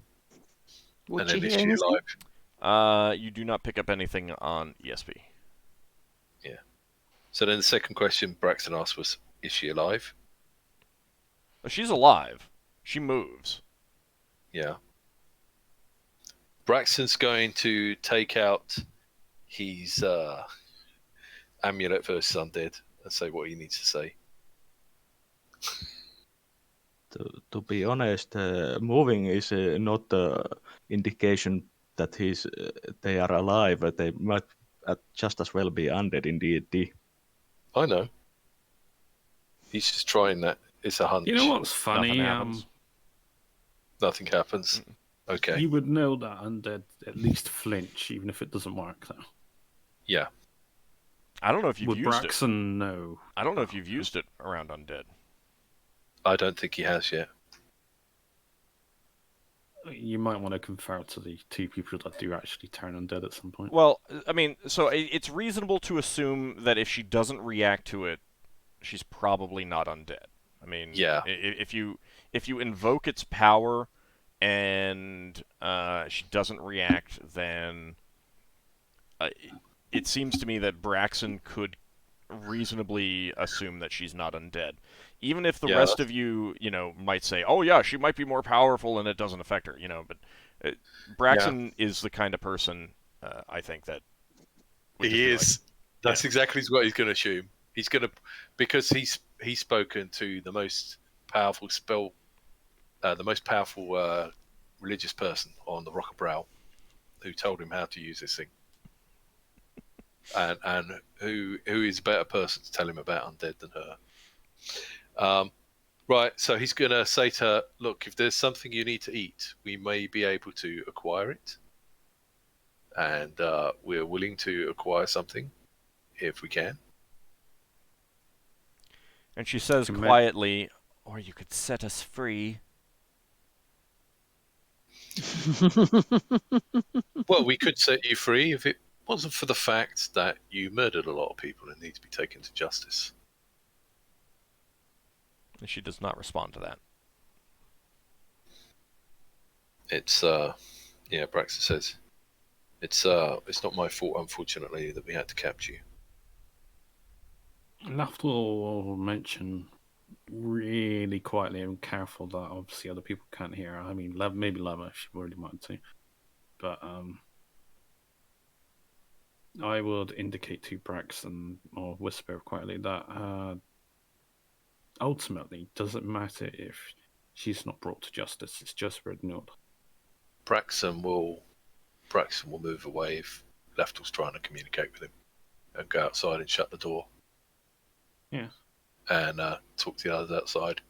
Would and she then hear is she anything? alive? You do not pick up anything on ESP. Yeah. So then the second question Braxton asked was, is she alive? She's alive. She moves. Yeah. Braxton's going to take out his amulet versus undead and say what he needs to say. To be honest, moving is not an indication that they are alive. They might just as well be undead in D&D. I know. He's just trying that. It's a hunch. You know what's funny? Nothing happens. Okay. You would know that undead at least flinch, even if it doesn't work, though. Yeah. I don't know if you've used Braxon it. No. I don't know if you've used it around undead. I don't think he has yet. You might want to confer to the two people that do actually turn undead at some point. Well, I mean, so it's reasonable to assume that if she doesn't react to it, she's probably not undead. I mean, yeah. If you invoke its power and she doesn't react, then it seems to me that Braxon could reasonably assume that she's not undead. Even if the rest of you, might say, oh yeah, she might be more powerful and it doesn't affect her, but Braxon is the kind of person, I think, that... He is. That's exactly what he's going to assume. He's going to... Because he's spoken to the most powerful the most powerful religious person on the Rock of Brow, who told him how to use this thing, and who is a better person to tell him about undead than her. Right, so he's going to say to her, look, if there's something you need to eat, we may be able to acquire it. And we're willing to acquire something if we can. And she says quietly, or you could set us free. Well, we could set you free if it wasn't for the fact that you murdered a lot of people and need to be taken to justice. And she does not respond to that. It's Braxon says, it's not my fault, unfortunately, that we had to capture you. Lafdul will mention really quietly and careful that obviously other people can't hear. I mean, maybe Leva if she really wanted to. But I would indicate to Braxon or whisper quietly that ultimately doesn't matter if she's not brought to justice. It's just renewed. Braxon will move away if Lafdul's trying to communicate with him, and go outside and shut the door. Yeah. And talk to the others outside.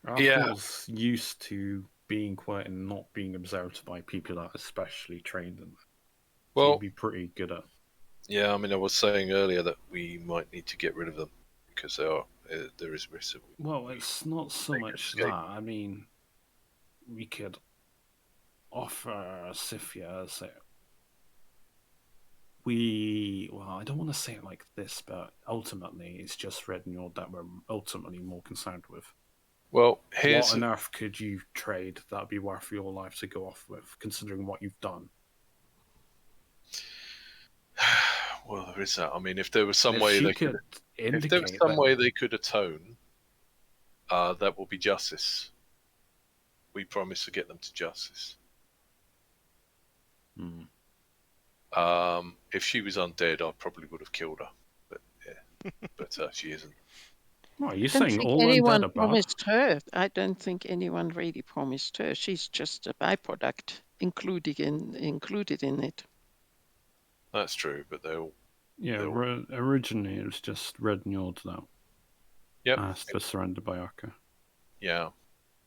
Lafdul's used to being quiet and not being observed by people that are especially trained in that. Well, he'd be pretty good at. Yeah, I mean, I was saying earlier that we might need to get rid of them because there is risk. Well, it's not so much that. I mean, we could offer Sifia as a... I don't want to say it like this, but ultimately it's just Red and Yord that we're ultimately more concerned with. Well, what on earth could you trade that'd be worth your life to go off with, considering what you've done? Well, there is that. I mean, if there was some way they could atone, that will be justice. We promise to get them to justice. If she was undead, I probably would have killed her. But yeah, but she isn't. Well, you're saying all anyone undead promised her. I don't think anyone really promised her. She's just a byproduct included in it. That's true, but they'll... Yeah, originally it was just Red and Yord that asked for surrender by Ockar. Yeah,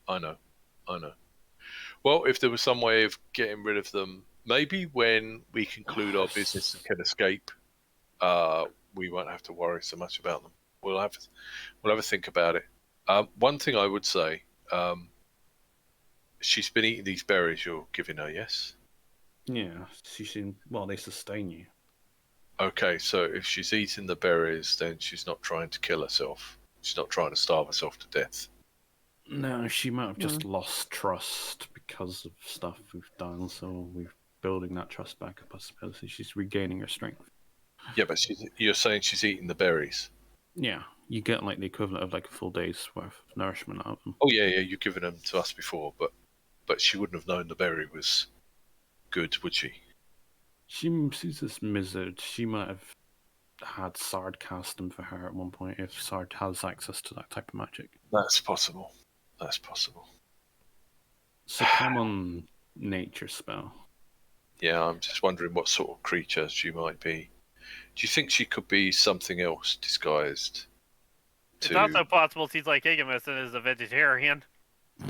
I know. Well, if there was some way of getting rid of them, maybe when we conclude our business and can escape, we won't have to worry so much about them. We'll have a think about it. One thing I would say, she's been eating these berries you're giving her, yes? Yeah, they sustain you. Okay, so if she's eating the berries, then she's not trying to kill herself. She's not trying to starve herself to death. No, she might have just lost trust because of stuff we've done, so we're building that trust back up, I suppose. She's regaining her strength. Yeah, but you're saying she's eating the berries? Yeah, you get like the equivalent of like a full day's worth of nourishment out of them. Oh yeah, you've given them to us before, but she wouldn't have known the berry was good, would she? She's this misered. She might have had Sard cast them for her at one point if Sard has access to that type of magic. That's possible. It's a common nature spell. Yeah, I'm just wondering what sort of creature she might be. Do you think she could be something else disguised? It's also possible she's like Higamus and is a vegetarian.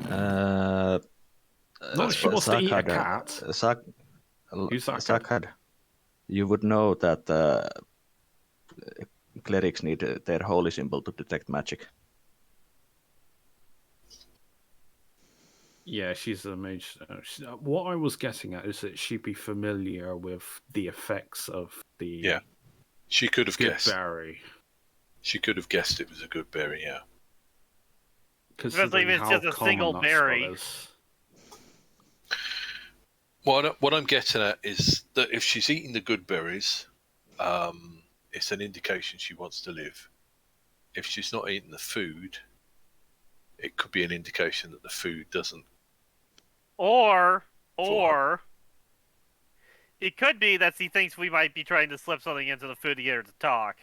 No, she wants to eat a cat. Sakhad, you would know that clerics need their holy symbol to detect magic. Yeah, she's a mage. What I was getting at is that she'd be familiar with the effects of the... Yeah, she could have guessed. Berry. She could have guessed it was a good berry, yeah. Especially if it's just a single berry. What I'm getting at is that if she's eating the good berries, it's an indication she wants to live. If she's not eating the food, it could be an indication that the food doesn't. Or it could be that she thinks we might be trying to slip something into the food to get her to talk.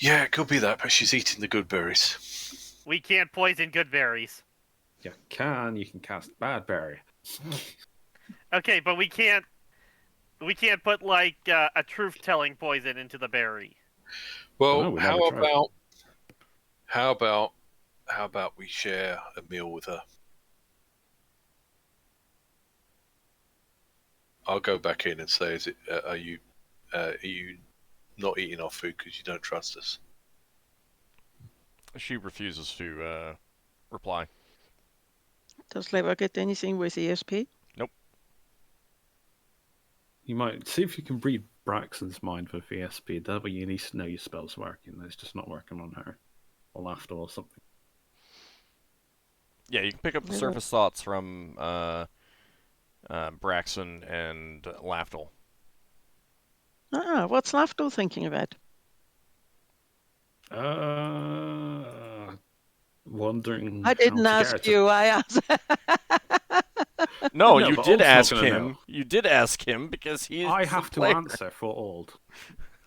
Yeah, it could be that, but she's eating the good berries. We can't poison good berries. You can cast bad berry. Okay, but we can't put like a truth-telling poison into the berry. Well, Dunno, we never tried. how about we share a meal with her? I'll go back in and say, are you not eating our food because you don't trust us? She refuses to reply. Does Lever get anything with ESP? You might see if you can read Braxon's mind with ESP. That way you at least know your spell's working. It's just not working on her. Or Lafdul or something. Yeah, you can pick up the surface thoughts from Braxon and Lafdul. What's Lafdul thinking about? Wondering. I didn't ask you. I asked. No, No, you but did Old's not ask gonna him. know. You did ask him because he's. I have to player. answer for Old.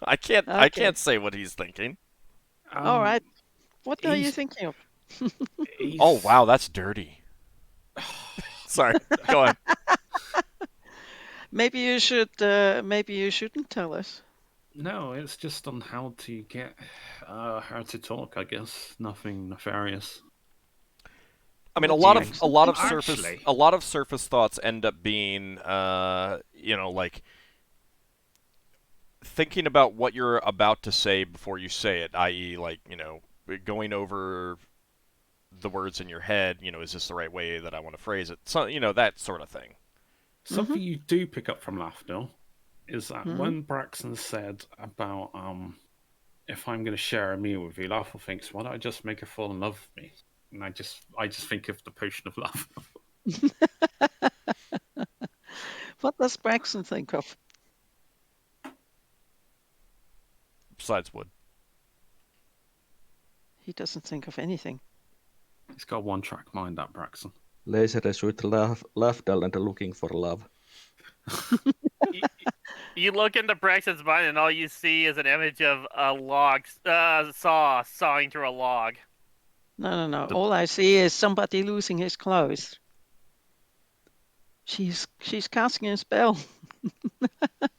I can't. Okay. I can't say what he's thinking. All right. What are you he's- thinking of? Oh wow, that's dirty. Sorry. Go on. Maybe you should. Maybe you shouldn't tell us. No, it's just on how to get her to talk. I guess nothing nefarious. I mean, What a lot do of you a lot of think? surface Actually- a lot of surface thoughts end up being, like thinking about what you're about to say before you say it, i.e., like going over the words in your head. Is this the right way that I want to phrase it? So that sort of thing. Something you do pick up from Lafdul is that when Braxon said about if I'm going to share a meal with you, Lafdul thinks, why don't I just make her fall in love with me? And I just think of the potion of love. What does Braxton think of? Besides wood. He doesn't think of anything. He's got a one-track mind, that Braxon. Lazarus with Lafdul and looking for love. You look into Braxton's mind, and all you see is an image of a log sawing through a log. No. All I see is somebody losing his clothes. She's casting a spell.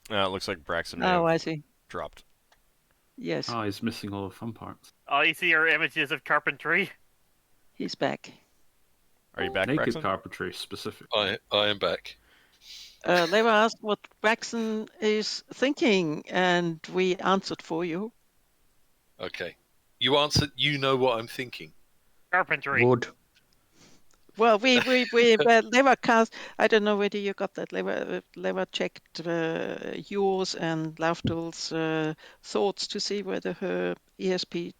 It looks like Braxton may Oh, I have see. dropped. Yes, Ah, he's missing all the fun parts. All you see are images of carpentry. he's back. Are you back, Naked Braxton? carpentry, specific. I am back. Lever asked what Braxton is thinking, and we answered for you. Okay. You answered. You know what I'm thinking. Carpentry. Wood. Well, we Lever cast. I don't know whether you got that. Lever checked yours and Lafdul's thoughts to see whether her ESP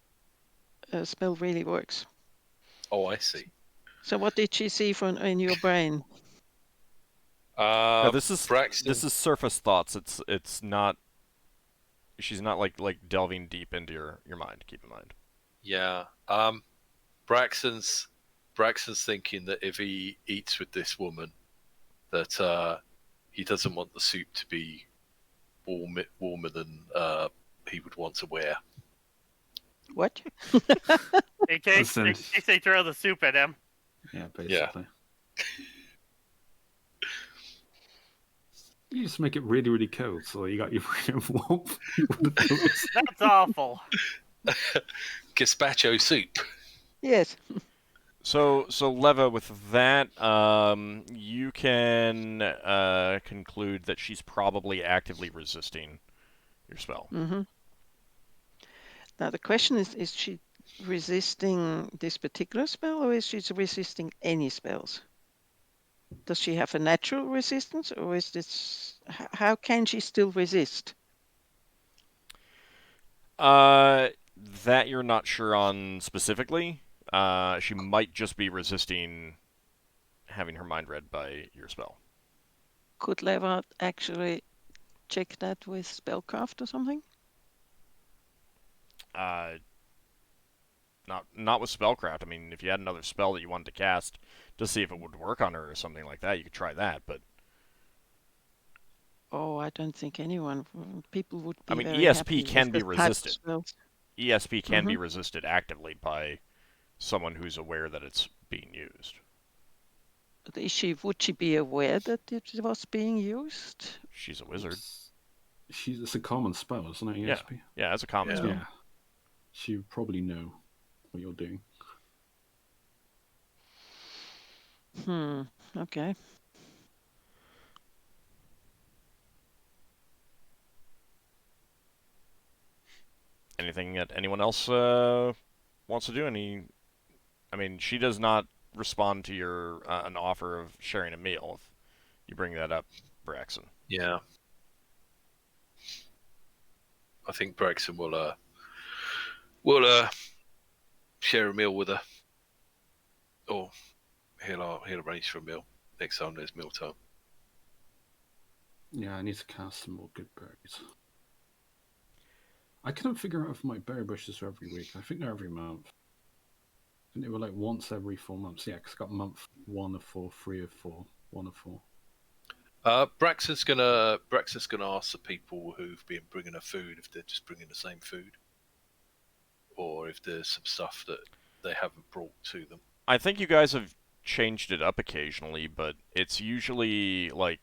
spell really works. Oh, I see. So, what did she see in your brain? No, this is Braxton. This is surface thoughts. It's not. She's not like delving deep into your mind. Keep in mind. Yeah. Braxton's thinking that if he eats with this woman, that he doesn't want the soup to be warmer than he would want to wear. What? In case they throw the soup at him. Yeah, basically. You just make it really, really cold, so you got your warmth. That's awful. Gazpacho soup. Yes. So Leva, with that, you can conclude that she's probably actively resisting your spell. Mm-hmm. Now the question is she resisting this particular spell, or is she resisting any spells? Does she have a natural resistance, or is this? How can she still resist? That you're not sure on specifically. She might just be resisting having her mind read by your spell. Could Leva actually check that with spellcraft or something? Not with spellcraft. I mean, if you had another spell that you wanted to cast to see if it would work on her or something like that, you could try that. But Oh, I don't think people would be. I mean, very ESP happy can with be this type of resisted. spells. ESP can be resisted actively by someone who's aware that it's being used. Would she be aware that it was being used? She's a wizard. It's a common spell, isn't it, ESP? Yeah, it's a common spell. Yeah. She would probably know what you're doing. Okay. Anything that anyone else wants to do? I mean, she does not respond to your an offer of sharing a meal if you bring that up, Braxon. Yeah. I think Braxon will share a meal with her, or he'll arrange for a meal next time there's meal time. Yeah, I need to cast some more good berries. I couldn't figure out if my berry bushes are every week. I think they're every month. I think they were like once every 4 months. Yeah, because I got month 1 of 4, 3 of 4, 1 of 4. Braxton's gonna ask the people who've been bringing her food if they're just bringing the same food, or if there's some stuff that they haven't brought to them. I think you guys have changed it up occasionally, but it's usually like,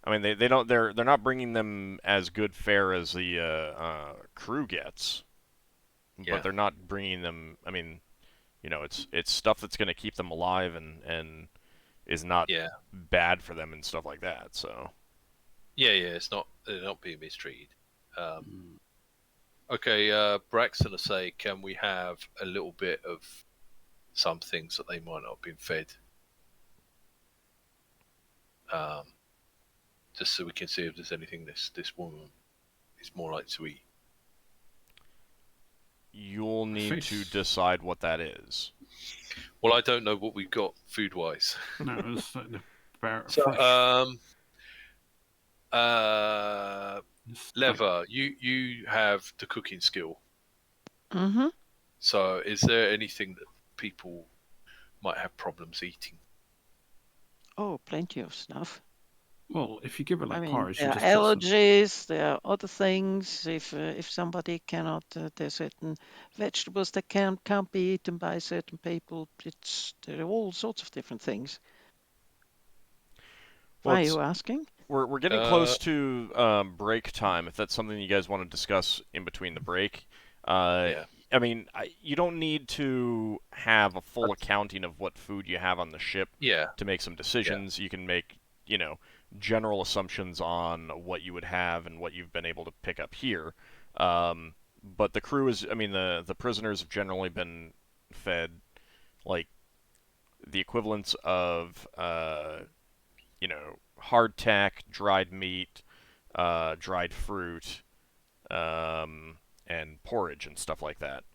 I mean, they're not bringing them as good fare as the crew gets, but they're not bringing them. I mean, you know, it's stuff that's going to keep them alive and is not bad for them and stuff like that. So it's not, they're not being mistreated. Okay, Braxton will say, can we have a little bit of some things that they might not have been fed? Just so we can see if there's anything this woman is more likely to eat. You'll need to decide what that is. Well, I don't know what we've got food-wise. No, it's like the bear. So, Leva, you have the cooking skill. Mm-hmm. So, is there anything that people might have problems eating? Oh, plenty of stuff. Well, if you give it like porridge, there you are just put some... allergies. There are other things. If somebody cannot, there's certain vegetables that can't be eaten by certain people. There are all sorts of different things. Why are you asking? We're getting close to break time. If that's something you guys want to discuss in between the break, I mean, you don't need to have a full accounting of what food you have on the ship to make some decisions. You can make, you know, general assumptions on what you would have and what you've been able to pick up here. But the crew is, I mean, the prisoners have generally been fed like the equivalents of, you know, hardtack, dried meat, dried fruit, and porridge and stuff like that.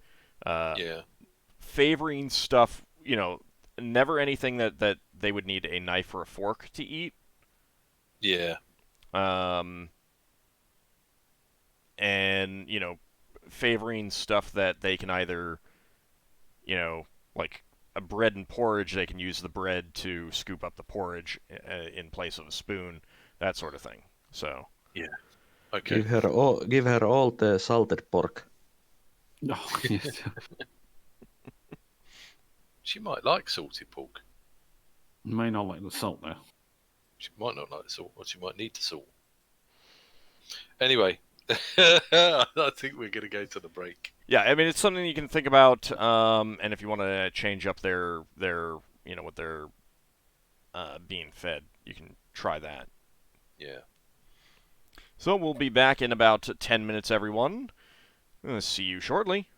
Favoring stuff, you know, never anything that they would need a knife or a fork to eat. And, you know, favoring stuff that they can either, you know, like a bread and porridge, they can use the bread to scoop up the porridge in place of a spoon, that sort of thing. So okay. Give her all the salted pork. Oh, yes. She might like salted pork. May not like the salt though. She might not like the salt, or she might need the salt. Anyway, I think we're going to go to the break. Yeah, I mean, it's something you can think about, and if you want to change up their you know, what they're being fed, you can try that. Yeah. So we'll be back in about 10 minutes, everyone. See you shortly.